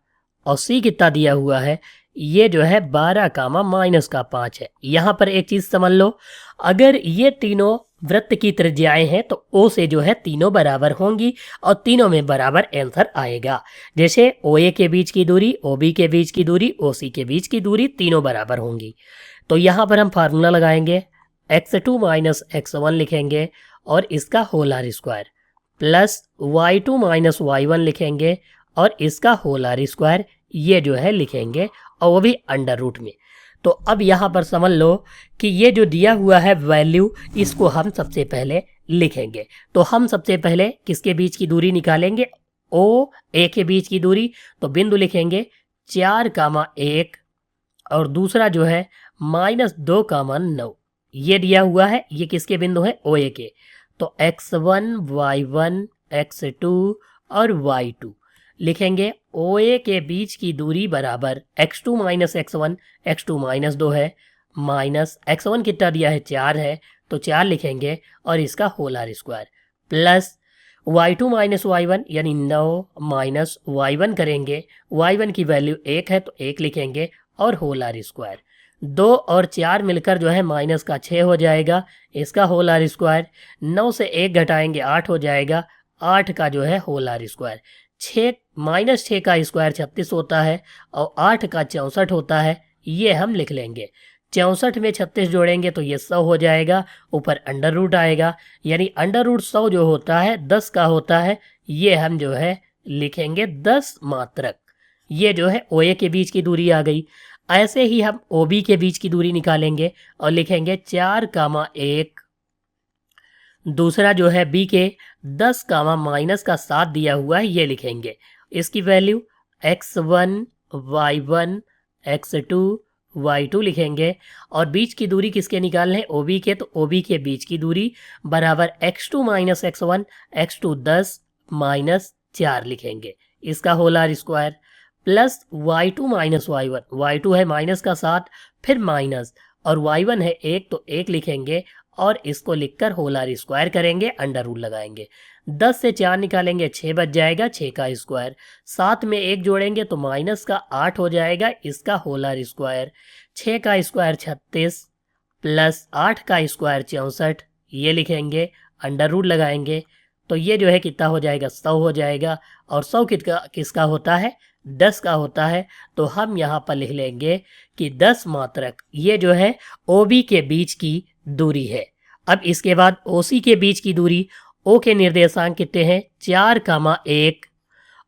[SPEAKER 1] और सी कितना दिया हुआ है, ये जो है 12 कामा -5 है। यहाँ पर एक चीज समझ लो, अगर ये तीनों वृत्त की त्रिज्याएं हैं तो ओ से जो है तीनों बराबर होंगी और तीनों में बराबर आंसर आएगा। जैसे ओ ए के बीच की दूरी, ओ बी के बीच की दूरी, ओ सी के बीच की दूरी तीनों बराबर होंगी। तो यहाँ पर हम फार्मूला लगाएंगे, x2 - x1 लिखेंगे और इसका whole R square, plus y2 - y1 लिखेंगे और इसका होल आर स्क्वायर, ये जो है लिखेंगे और वो भी अंडर रूट में। तो अब यहाँ पर समझ लो कि ये जो दिया हुआ है वैल्यू, इसको हम सबसे पहले लिखेंगे। तो हम सबसे पहले किसके बीच की दूरी निकालेंगे, ओ ए के बीच की दूरी। तो बिंदु लिखेंगे 4 कामा 1 और दूसरा जो है -2 कामा 9। ये दिया हुआ है, ये किसके बिंदु है, ओ ए के। तो x1 y1 x2 और y2 लिखेंगे। ओ ए के बीच की दूरी बराबर x2 - x1, x2 -2 है, माइनस x1 कितना दिया है, 4 है, तो 4 लिखेंगे और इसका whole R square, plus y2 - y1 यानी 9 माइनस y1 करेंगे। y1 की वैल्यू 1 है तो 1 लिखेंगे और होल आर स्क्वायर। 2 और 4 मिलकर जो है माइनस का 6 हो जाएगा, इसका होल आर स्क्वायर। 9 से 1 घटाएंगे 8 हो जाएगा, 8 का जो है होल आर स्क्वायर। 6 -6 का स्क्वायर 36 होता है और 8 का 64 होता है, ये हम लिख लेंगे। 64 में 36 जोड़ेंगे तो ये 100 हो जाएगा, ऊपर अंडर रूट आएगा, यानी अंडर रूट 100 जो होता है 10 का होता है, ये हम जो है लिखेंगे 10 मात्रक। ये जो है ओ ए के बीच की दूरी आ गई। ऐसे ही हम ओ बी के बीच की दूरी निकालेंगे और लिखेंगे 4 कामा 1, दूसरा जो है बी के 10 कामा -7 दिया हुआ है, ये लिखेंगे। इसकी value x1 y1 x2 y2 लिखेंगे और बीच की दूरी किसके निकालने हैं, ओ बी के। तो ओ बी के बीच की दूरी बराबर x2 - x1, x2 10 -4 लिखेंगे, इसका whole R square, plus y2 - y1, y2 है माइनस का 7 फिर माइनस और y1 है 1 तो 1 लिखेंगे और इसको लिखकर होल आर स्क्वायर करेंगे, अंडर रूट लगाएंगे। 10 से 4 निकालेंगे 6 बच जाएगा, 6 का स्क्वायर। 7 में 1 जोड़ेंगे तो माइनस का 8 हो जाएगा, इसका होल आर स्क्वायर। 6 का स्क्वायर 36 प्लस 8 का स्क्वायर 64, ये लिखेंगे, अंडर रूट लगाएंगे तो ये जो है कितना हो जाएगा, 100 हो जाएगा। और 100 किसका होता है, 10 का होता है। तो हम यहाँ पर लिख लेंगे कि 10 मात्रक ये जो है ओ बी के बीच की दूरी है। अब इसके बाद ओ सी के बीच की दूरी, ओ के निर्देशांक कितने हैं, 4 कामा 1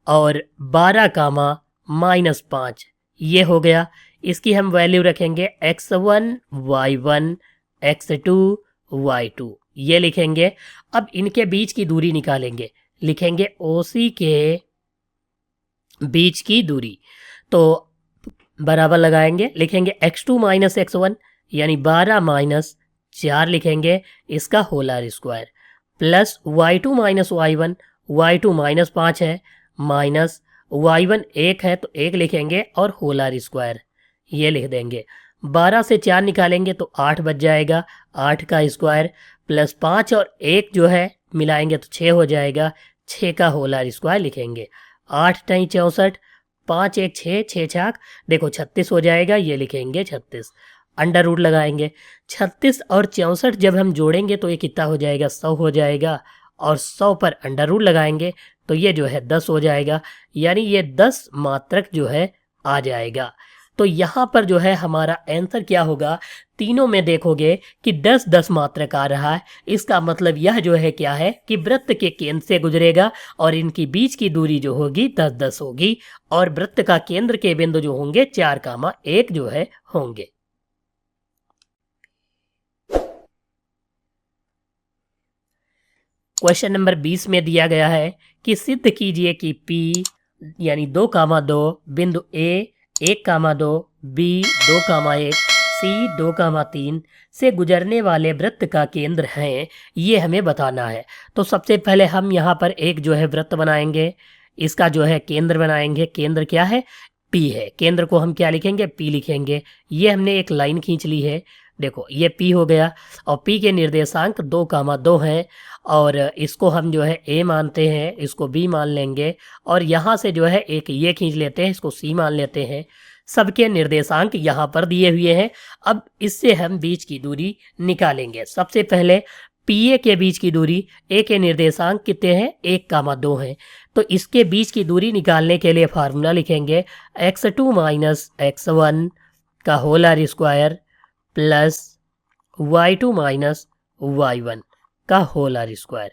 [SPEAKER 1] और 12 कामा -5, ये हो गया। इसकी हम वैल्यू रखेंगे x1 y1 x2 y2, ये लिखेंगे। अब इनके बीच की दूरी निकालेंगे, लिखेंगे ओ सी के बीच की दूरी, तो बराबर लगाएंगे, लिखेंगे x2 - x1 यानी 12 -4 लिखेंगे, इसका whole R square, plus y2 - y1, y2 -5 है, माइनस y1 1 है तो 1 लिखेंगे और होल आर स्क्वायर, ये लिख देंगे। 12 से 4 निकालेंगे तो 8 बच जाएगा, 8 का स्क्वायर प्लस 5 और 1 जो है मिलाएंगे तो 6 हो जाएगा, 6 का होल आर स्क्वायर लिखेंगे। 8 टाई 64, 5 1 6, 6 छाक देखो 36 हो जाएगा, ये लिखेंगे 36। अंडर रूट लगाएंगे, 36 और 64 जब हम जोड़ेंगे तो ये कितना हो जाएगा, 100 हो जाएगा, और 100 पर अंडर रूट लगाएंगे तो ये जो है 10 हो जाएगा, यानी ये 10 मात्रक जो है आ जाएगा। तो यहाँ पर जो है हमारा आंसर क्या होगा, तीनों में देखोगे कि 10-10 मात्रक आ रहा है। इसका मतलब यह जो है क्या है कि वृत्त के केंद्र से गुजरेगा और इनकी बीच की दूरी जो होगी 10-10 होगी, और वृत्त का केंद्र के बिंदु जो होंगे 4,1 जो है होंगे। क्वेश्चन नंबर 20 में दिया गया है कि सिद्ध कीजिए कि P यानी 2,2 बिंदु A 1,2 B 2,1 C 2,3 से गुजरने वाले वृत्त का केंद्र है, ये हमें बताना है। तो सबसे पहले हम यहाँ पर एक जो है वृत्त बनाएंगे, इसका जो है केंद्र बनाएंगे। केंद्र क्या है, P है। केंद्र को हम क्या लिखेंगे, P लिखेंगे। ये हमने एक लाइन खींच ली है, देखो ये P हो गया, और P के निर्देशांक 2,2 हैं, और इसको हम जो है A मानते हैं, इसको B मान लेंगे, और यहाँ से जो है एक ये खींच लेते हैं, इसको C मान लेते हैं। सबके निर्देशांक यहाँ पर दिए हुए हैं। अब इससे हम बीच की दूरी निकालेंगे। सबसे पहले PA के बीच की दूरी, A के निर्देशांक कितने हैं, 1,2 हैं, तो इसके बीच की दूरी निकालने के लिए फार्मूला लिखेंगे x2 माइनस x1 का whole R square plus y2 minus y1 का होल आर स्क्वायर।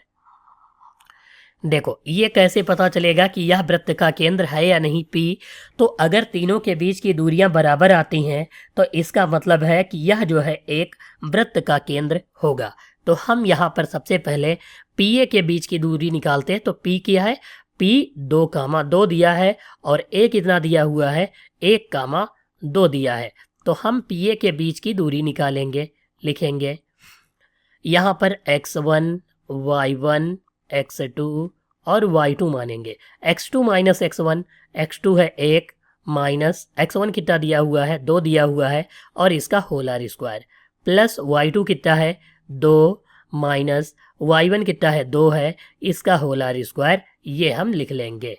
[SPEAKER 1] देखो ये कैसे पता चलेगा कि यह वृत्त का केंद्र है या नहीं, P। तो अगर तीनों के बीच की दूरियां बराबर आती हैं तो इसका मतलब है कि यह जो है एक वृत्त का केंद्र होगा। तो हम यहाँ पर सबसे पहले PA के बीच की दूरी निकालते हैं। तो P क्या है, P 2,2 दिया है, और A कितना दिया हुआ है, 1,2 दिया है। तो हम PA के बीच की दूरी निकालेंगे, लिखेंगे यहाँ पर x1 y1 x2 और y2 मानेंगे। x2 माइनस x1, x2 है 1 माइनस x1 कितना दिया हुआ है, 2 दिया हुआ है, और इसका whole R square plus y2 कितना है, 2 माइनस y1 कितना है, 2 है, इसका होल आर स्क्वायर, ये हम लिख लेंगे।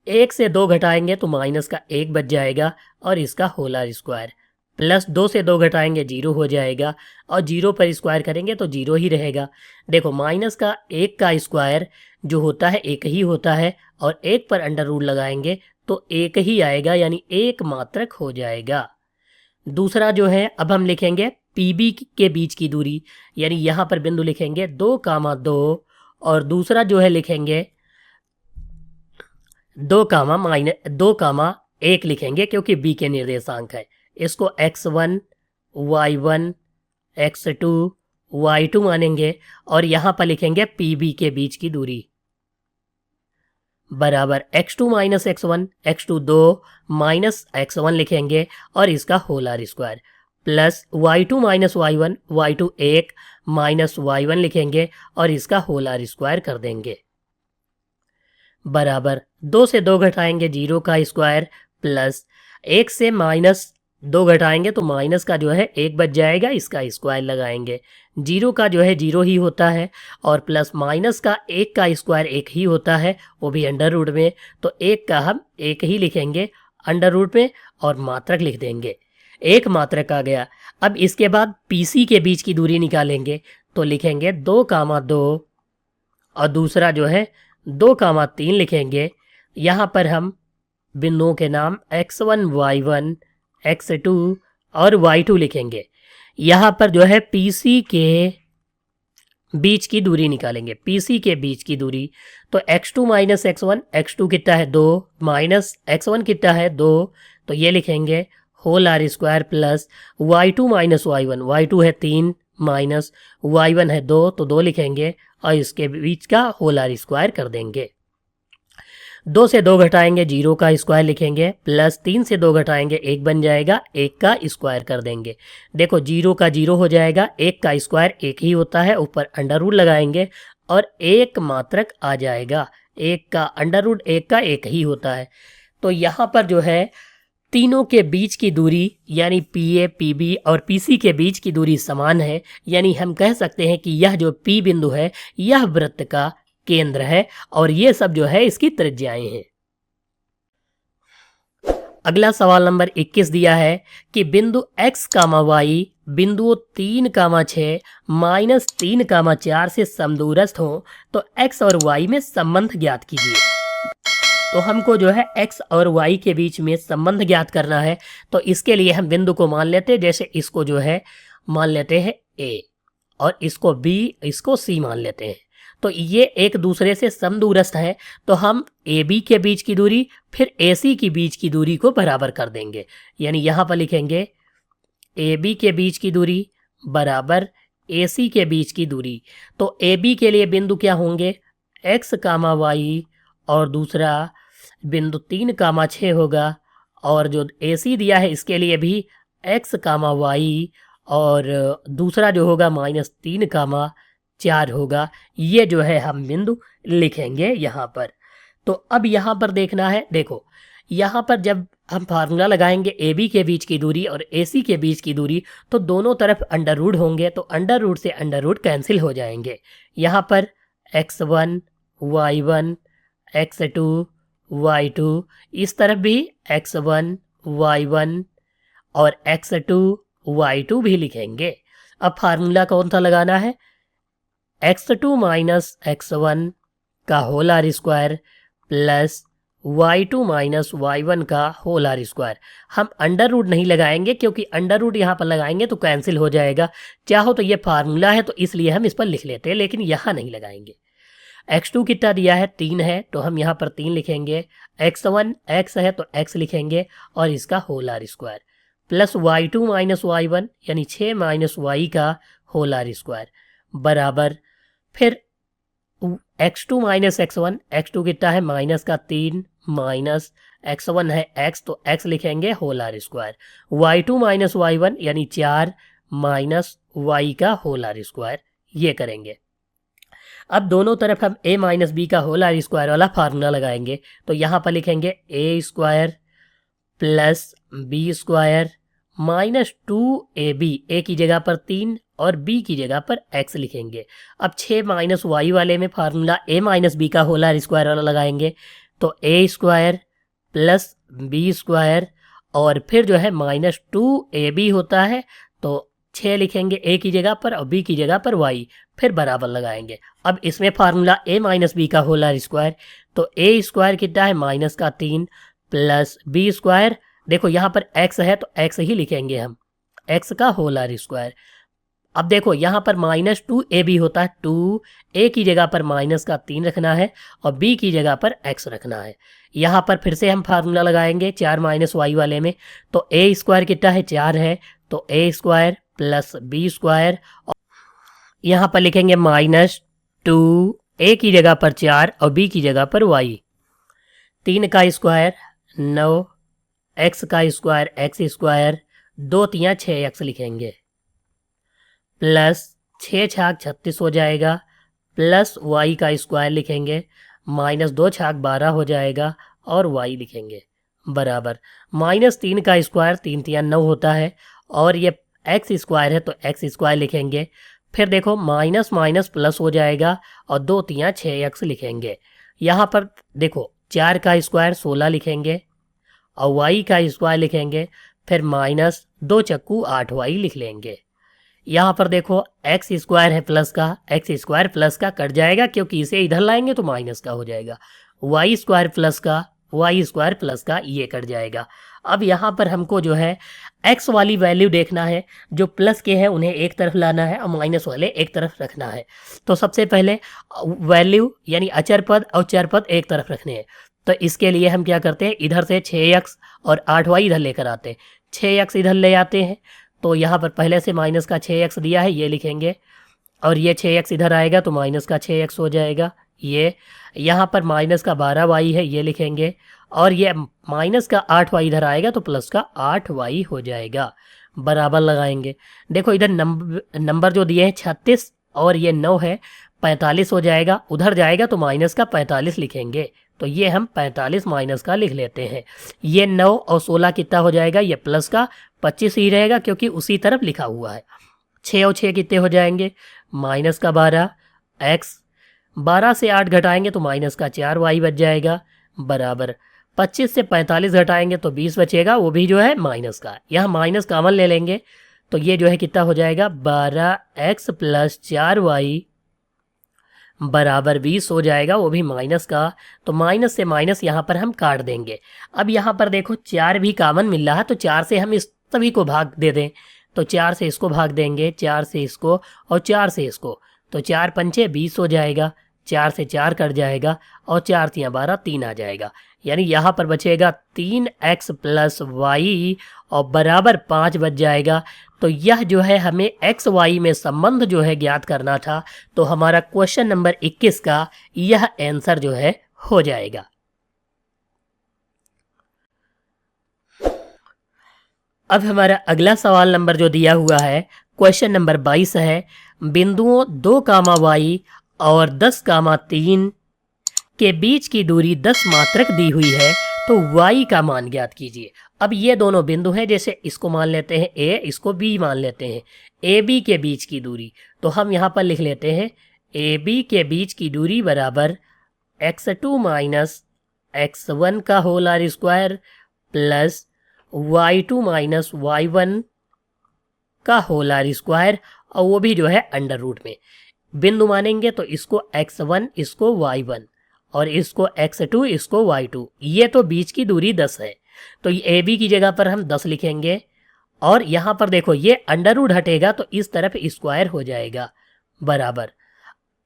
[SPEAKER 1] 1 से 2 घटाएंगे तो माइनस का 1 बच जाएगा, और इसका होल आर स्क्वायर प्लस 2 से 2 घटाएंगे 0 हो जाएगा, और 0 पर स्क्वायर करेंगे तो 0 ही रहेगा। देखो माइनस का 1 का स्क्वायर जो होता है 1 ही होता है, और 1 पर अंडर रूट लगाएंगे तो 1 ही आएगा, यानी 1 मात्रक हो जाएगा। दूसरा जो है अब हम लिखेंगे PB के बीच की दूरी, यानी यहाँ पर बिंदु लिखेंगे 2,2, और दूसरा जो है लिखेंगे 2,1 लिखेंगे, क्योंकि B के निर्देशांक है। इसको x1 y1 x2 y2 मानेंगे, और यहाँ पर लिखेंगे PB के बीच की दूरी बराबर x2 minus x1, x2 2 minus x1 लिखेंगे, और इसका whole R square plus y2 minus y1, y2 1 minus y1 लिखेंगे, और इसका होल आर स्क्वायर कर देंगे बराबर 2 से 2 घटाएंगे 0 का स्क्वायर प्लस 1 से माइनस 2 घटाएंगे तो माइनस का जो है 1 बच जाएगा, इसका स्क्वायर लगाएंगे। 0 का जो है 0 ही होता है, और प्लस माइनस का 1 का स्क्वायर 1 ही होता है, वो भी अंडर रूट में, तो 1 का हम 1 ही लिखेंगे अंडर रूट में, और मात्रक लिख देंगे। 1 मात्रक आ गया। अब इसके बाद PC के बीच की दूरी निकालेंगे, तो लिखेंगे 2,2, और दूसरा जो है 2,3 लिखेंगे। यहाँ पर हम बिंदुओं के नाम x1 y1 x2 और y2 लिखेंगे। यहाँ पर जो है PC के बीच की दूरी निकालेंगे, PC के बीच की दूरी, तो x2 माइनस x1, x2 कितना है 2 माइनस x1 कितना है 2, तो ये लिखेंगे whole R square plus y2 minus y1, y2 है 3 माइनस y1 है 2, तो 2 लिखेंगे, और इसके बीच का होल आर स्क्वायर कर देंगे। 2 से 2 घटाएंगे 0 का स्क्वायर लिखेंगे, प्लस 3 से 2 घटाएंगे 1 बन जाएगा, 1 का स्क्वायर कर देंगे। देखो 0 का 0 हो जाएगा, 1 का स्क्वायर 1 ही होता है, ऊपर अंडर रूट लगाएंगे और 1 मात्रक आ जाएगा। 1 का अंडर रूट 1 का 1 ही होता है। तो यहाँ पर जो है तीनों के बीच की दूरी यानी पी ए, पी बी और पी सी के बीच की दूरी समान है, यानी हम कह सकते हैं कि यह जो पी बिंदु है यह वृत्त का केंद्र है और ये सब जो है इसकी त्रिज्याएं हैं। अगला सवाल नंबर 21 दिया है कि बिंदु x कामा वाई बिंदुओं 3 कामा 6 माइनस 3 कामा 4 से समदूरस्थ हो तो x और y में संबंध ज्ञात कीजिए। तो हमको जो है x और y के बीच में संबंध ज्ञात करना है, तो इसके लिए हम बिंदु को मान लेते हैं, जैसे इसको जो है मान लेते हैं a और इसको b, इसको c मान लेते हैं। तो ये एक दूसरे से समदूरस्थ है, तो हम ए बी के बीच की दूरी फिर ए सी के बीच की दूरी को बराबर कर देंगे, यानी यहाँ पर लिखेंगे ए बी के बीच की दूरी बराबर ए सी के बीच की दूरी। तो ए बी के लिए बिंदु क्या होंगे, x कामा वाई और दूसरा बिंदु 3 कामा 6 होगा, और जो ए सी दिया है इसके लिए भी x कामा वाई और दूसरा जो होगा माइनस 3 कामा 4 होगा। ये जो है हम बिंदु लिखेंगे यहाँ पर। तो अब यहाँ पर देखना है, देखो यहाँ पर जब हम फार्मूला लगाएंगे ए बी के बीच की दूरी और ए सी के बीच की दूरी, तो दोनों तरफ अंडर रूट होंगे, तो अंडर रूट से अंडर रूट कैंसिल हो जाएंगे। यहाँ पर x1 y1 x2 y2, इस तरफ भी x1 y1 और x2 y2 भी लिखेंगे। अब फार्मूला कौन सा लगाना है, x2 माइनस x1 का whole R square plus y2 minus y1 का होल आर स्क्वायर। हम अंडर रूट नहीं लगाएंगे क्योंकि अंडर रूट यहाँ पर लगाएंगे तो कैंसिल हो जाएगा। चाहो तो ये फार्मूला है तो इसलिए हम इस पर लिख लेते हैं, लेकिन यहाँ नहीं लगाएंगे। x2 कितना दिया है, 3 है, तो हम यहाँ पर 3 लिखेंगे। x1 x है तो x लिखेंगे और इसका whole R square plus y2 minus y1 यानी 6 माइनस y का होल आर स्क्वायर बराबर फिर x2 माइनस x1, x2 कितना है माइनस का 3 माइनस x1 है x, तो x लिखेंगे whole R square. y2 minus y1 यानी 4 माइनस y का होल आर स्क्वायर, ये करेंगे। अब दोनों तरफ हम a माइनस बी का होल आर स्क्वायर वाला फार्मूला लगाएंगे, तो यहाँ पर लिखेंगे a square plus B square minus 2ab, a की जगह पर 3 और b की जगह पर x लिखेंगे। अब 6 माइनस वाई वाले में फार्मूला a माइनस बी का होल आर स्क्वायर वाला लगाएंगे, तो a square plus B square और फिर जो है माइनस 2ab होता है, तो 6 लिखेंगे a की जगह पर और b की जगह पर y, फिर बराबर लगाएंगे। अब इसमें फार्मूला a माइनस बी का होल आर स्क्वायर, तो a स्क्वायर कितना है माइनस का 3 प्लस बी स्क्वायर, देखो यहाँ पर x है तो x ही लिखेंगे हम, x का होल आर स्क्वायर। अब देखो यहाँ पर माइनस 2ab होता है, 2a की जगह पर माइनस का 3 रखना है और b की जगह पर x रखना है। यहाँ पर फिर से हम फार्मूला लगाएंगे 4 माइनस वाई वाले में, तो a स्क्वायर कितना है 4 है, तो a square plus B square, यहाँ पर लिखेंगे माइनस 2 a की जगह पर 4 और b की जगह पर y, 3 का स्क्वायर 9, x का स्क्वायर x स्क्वायर 2 3 6x लिखेंगे प्लस 6 छाक 36 हो जाएगा प्लस y का स्क्वायर लिखेंगे माइनस 2 छाक 12 हो जाएगा और y लिखेंगे बराबर माइनस 3 का स्क्वायर 3 3 9 होता है और ये x स्क्वायर है तो x स्क्वायर लिखेंगे। फिर देखो माइनस माइनस प्लस हो जाएगा और 2 3 6x लिखेंगे। यहाँ पर देखो 4 का स्क्वायर 16 लिखेंगे और y का स्क्वायर लिखेंगे, फिर माइनस 2 चक्कू 8y लिख लेंगे। यहाँ पर देखो x स्क्वायर है प्लस का, x स्क्वायर प्लस का कट जाएगा क्योंकि इसे इधर लाएंगे तो माइनस का हो जाएगा, y स्क्वायर प्लस का, y स्क्वायर प्लस का, ये कट जाएगा। अब यहाँ पर हमको जो है x वाली वैल्यू देखना है, जो प्लस के हैं उन्हें एक तरफ लाना है और माइनस वाले एक तरफ रखना है। तो सबसे पहले वैल्यू यानी अचर पद और चर पद एक तरफ रखने हैं, तो इसके लिए हम क्या करते हैं, इधर से 6x और 8y इधर लेकर आते हैं, 6x इधर ले आते हैं, तो यहाँ पर पहले से माइनस का 6x दिया है ये लिखेंगे और ये 6x इधर आएगा तो माइनस का 6x हो जाएगा। ये यहाँ पर माइनस का 12y है ये लिखेंगे और ये माइनस का 8y इधर आएगा तो प्लस का 8y हो जाएगा, बराबर लगाएंगे। देखो इधर नंबर जो दिए हैं 36 और ये 9 है, 45 हो जाएगा, उधर जाएगा तो माइनस का 45 लिखेंगे, तो ये हम 45 माइनस का लिख लेते हैं। ये 9 और 16 कितना हो जाएगा, ये प्लस का 25 ही रहेगा क्योंकि उसी तरफ लिखा हुआ है। 6 और 6 कितने हो जाएंगे, माइनस का 12 एक्स, 12 से 8 घटाएंगे तो माइनस का 4 वाई बच जाएगा, बराबर 25 से 45 घटाएंगे तो 20 बचेगा, वो भी जो है माइनस का। यहाँ माइनस कॉमन ले लेंगे तो ये जो है कितना हो जाएगा, 12x प्लस 4y बराबर 20 हो जाएगा, वो भी माइनस का। तो माइनस से माइनस यहाँ पर हम काट देंगे। अब यहाँ पर देखो 4 भी कॉमन मिल रहा है, तो 4 से हम इस सभी को भाग दे दें, तो 4 से इसको भाग देंगे, 4 से इसको और 4 से इसको, तो 4 पंचे 20 हो जाएगा, 4 से 4 कट जाएगा और 4 तियाँ 12, 3 आ जाएगा। यानी यहाँ पर बचेगा 3x प्लस वाई और बराबर 5 बच जाएगा। तो यह जो है हमें x y में संबंध जो है ज्ञात करना था, तो हमारा क्वेश्चन नंबर 21 का यह आंसर जो है हो जाएगा। अब हमारा अगला सवाल नंबर जो दिया हुआ है क्वेश्चन नंबर 22 है, बिंदुओं 2, और 10, 3 के बीच की दूरी 10 मात्रक दी हुई है, तो y का मान ज्ञात कीजिए। अब ये दोनों बिंदु हैं, जैसे इसको मान लेते हैं a, इसको b मान लेते हैं, a b के बीच की दूरी, तो हम यहाँ पर लिख लेते हैं a b के बीच की दूरी बराबर x2 माइनस x1 का whole R square plus y2 minus y1 का होल आर स्क्वायर, और वो भी जो है अंडर रूट में। बिंदु मानेंगे तो इसको x1, इसको y1 और इसको x2, इसको y2। ये तो बीच की दूरी 10 है, तो ये ab की जगह पर हम 10 लिखेंगे, और यहाँ पर देखो ये अंडर रूट हटेगा तो इस तरफ स्क्वायर हो जाएगा, बराबर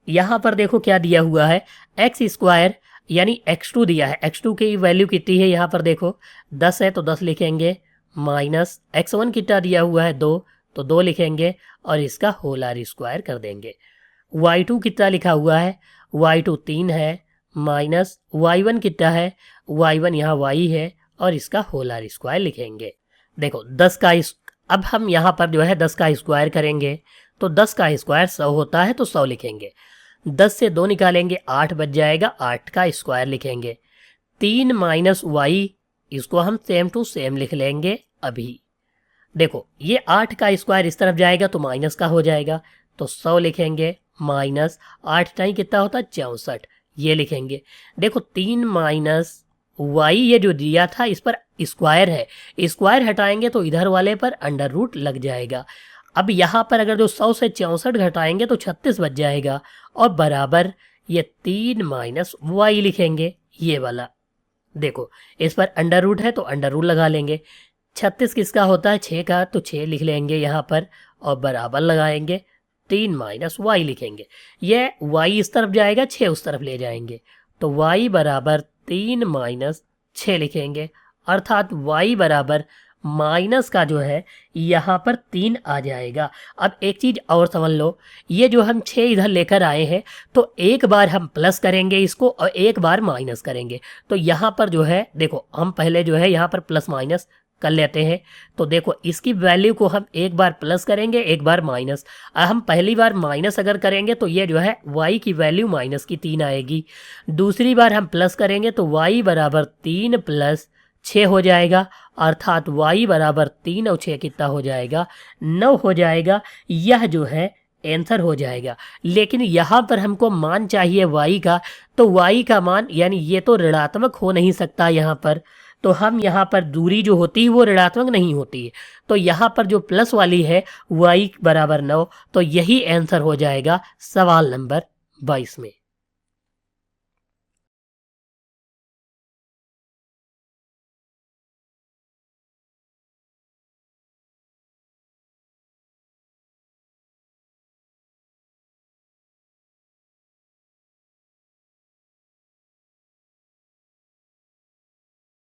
[SPEAKER 1] यहाँ पर देखो क्या दिया हुआ है, एक्स स्क्वायर यानी x2 दिया है, x2 की वैल्यू कितनी है, यहाँ पर देखो 10 है तो 10 लिखेंगे, माइनस x1 कितना दिया हुआ है 2, तो 2 लिखेंगे और इसका होल आर स्क्वायर कर देंगे। y2 कितना लिखा हुआ है, y2 3 है, माइनस y1 कितना है, y1 यहाँ y है और इसका होल आर स्क्वायर लिखेंगे। देखो 10 का अब हम यहाँ पर जो है 10 का स्क्वायर करेंगे, तो 10 का स्क्वायर 100 होता है, तो 100 लिखेंगे। 10 से 2 निकालेंगे 8 बच जाएगा, 8 का स्क्वायर लिखेंगे। 3 माइनस वाई, इसको हम सेम टू सेम लिख लेंगे। अभी देखो ये 8 का स्क्वायर इस तरफ जाएगा तो माइनस का हो जाएगा, तो 100 लिखेंगे, माइनस 8 टाइम कितना होता है 64, ये लिखेंगे। देखो 3 माइनस वाई ये जो दिया था इस पर स्क्वायर है, स्क्वायर हटाएंगे तो इधर वाले पर अंडर रूट लग जाएगा। अब यहाँ पर अगर जो 100 से 64 घटाएंगे तो 36 बच जाएगा, और बराबर ये 3 माइनस वाई लिखेंगे, ये वाला। देखो इस पर अंडर रूट है तो अंडर रूट लगा लेंगे। 36 किसका होता है 6 का, तो 6 लिख लेंगे यहाँ पर और बराबर लगाएंगे, 3 माइनस वाई लिखेंगे। ये वाई इस तरफ जाएगा, 6 उस तरफ ले जाएंगे, तो वाई बराबर 3 माइनस 6 लिखेंगे, अर्थात वाई बराबर माइनस का जो है यहाँ पर 3 आ जाएगा। अब एक चीज़ और समझ लो, ये जो हम 6 इधर लेकर आए हैं तो एक बार हम प्लस करेंगे इसको और एक बार माइनस करेंगे, तो यहाँ पर जो है देखो हम पहले जो है यहाँ पर प्लस माइनस कर लेते हैं। तो देखो इसकी वैल्यू को हम एक बार प्लस करेंगे, एक बार माइनस। हम पहली बार माइनस अगर करेंगे तो ये जो है y की वैल्यू माइनस की 3 आएगी। दूसरी बार हम प्लस करेंगे तो y बराबर 3 प्लस 6 हो जाएगा, अर्थात y बराबर 3 और 6 कितना हो जाएगा 9 हो जाएगा। यह जो है आंसर हो जाएगा। लेकिन यहाँ पर हमको मान चाहिए y का, तो y का मान यानी ये तो ऋणात्मक हो नहीं सकता यहाँ पर, तो हम यहाँ पर दूरी जो होती है वो ऋणात्मक नहीं होती है, तो यहाँ पर जो प्लस वाली है y बराबर 9, तो यही आंसर हो जाएगा सवाल नंबर 22 में।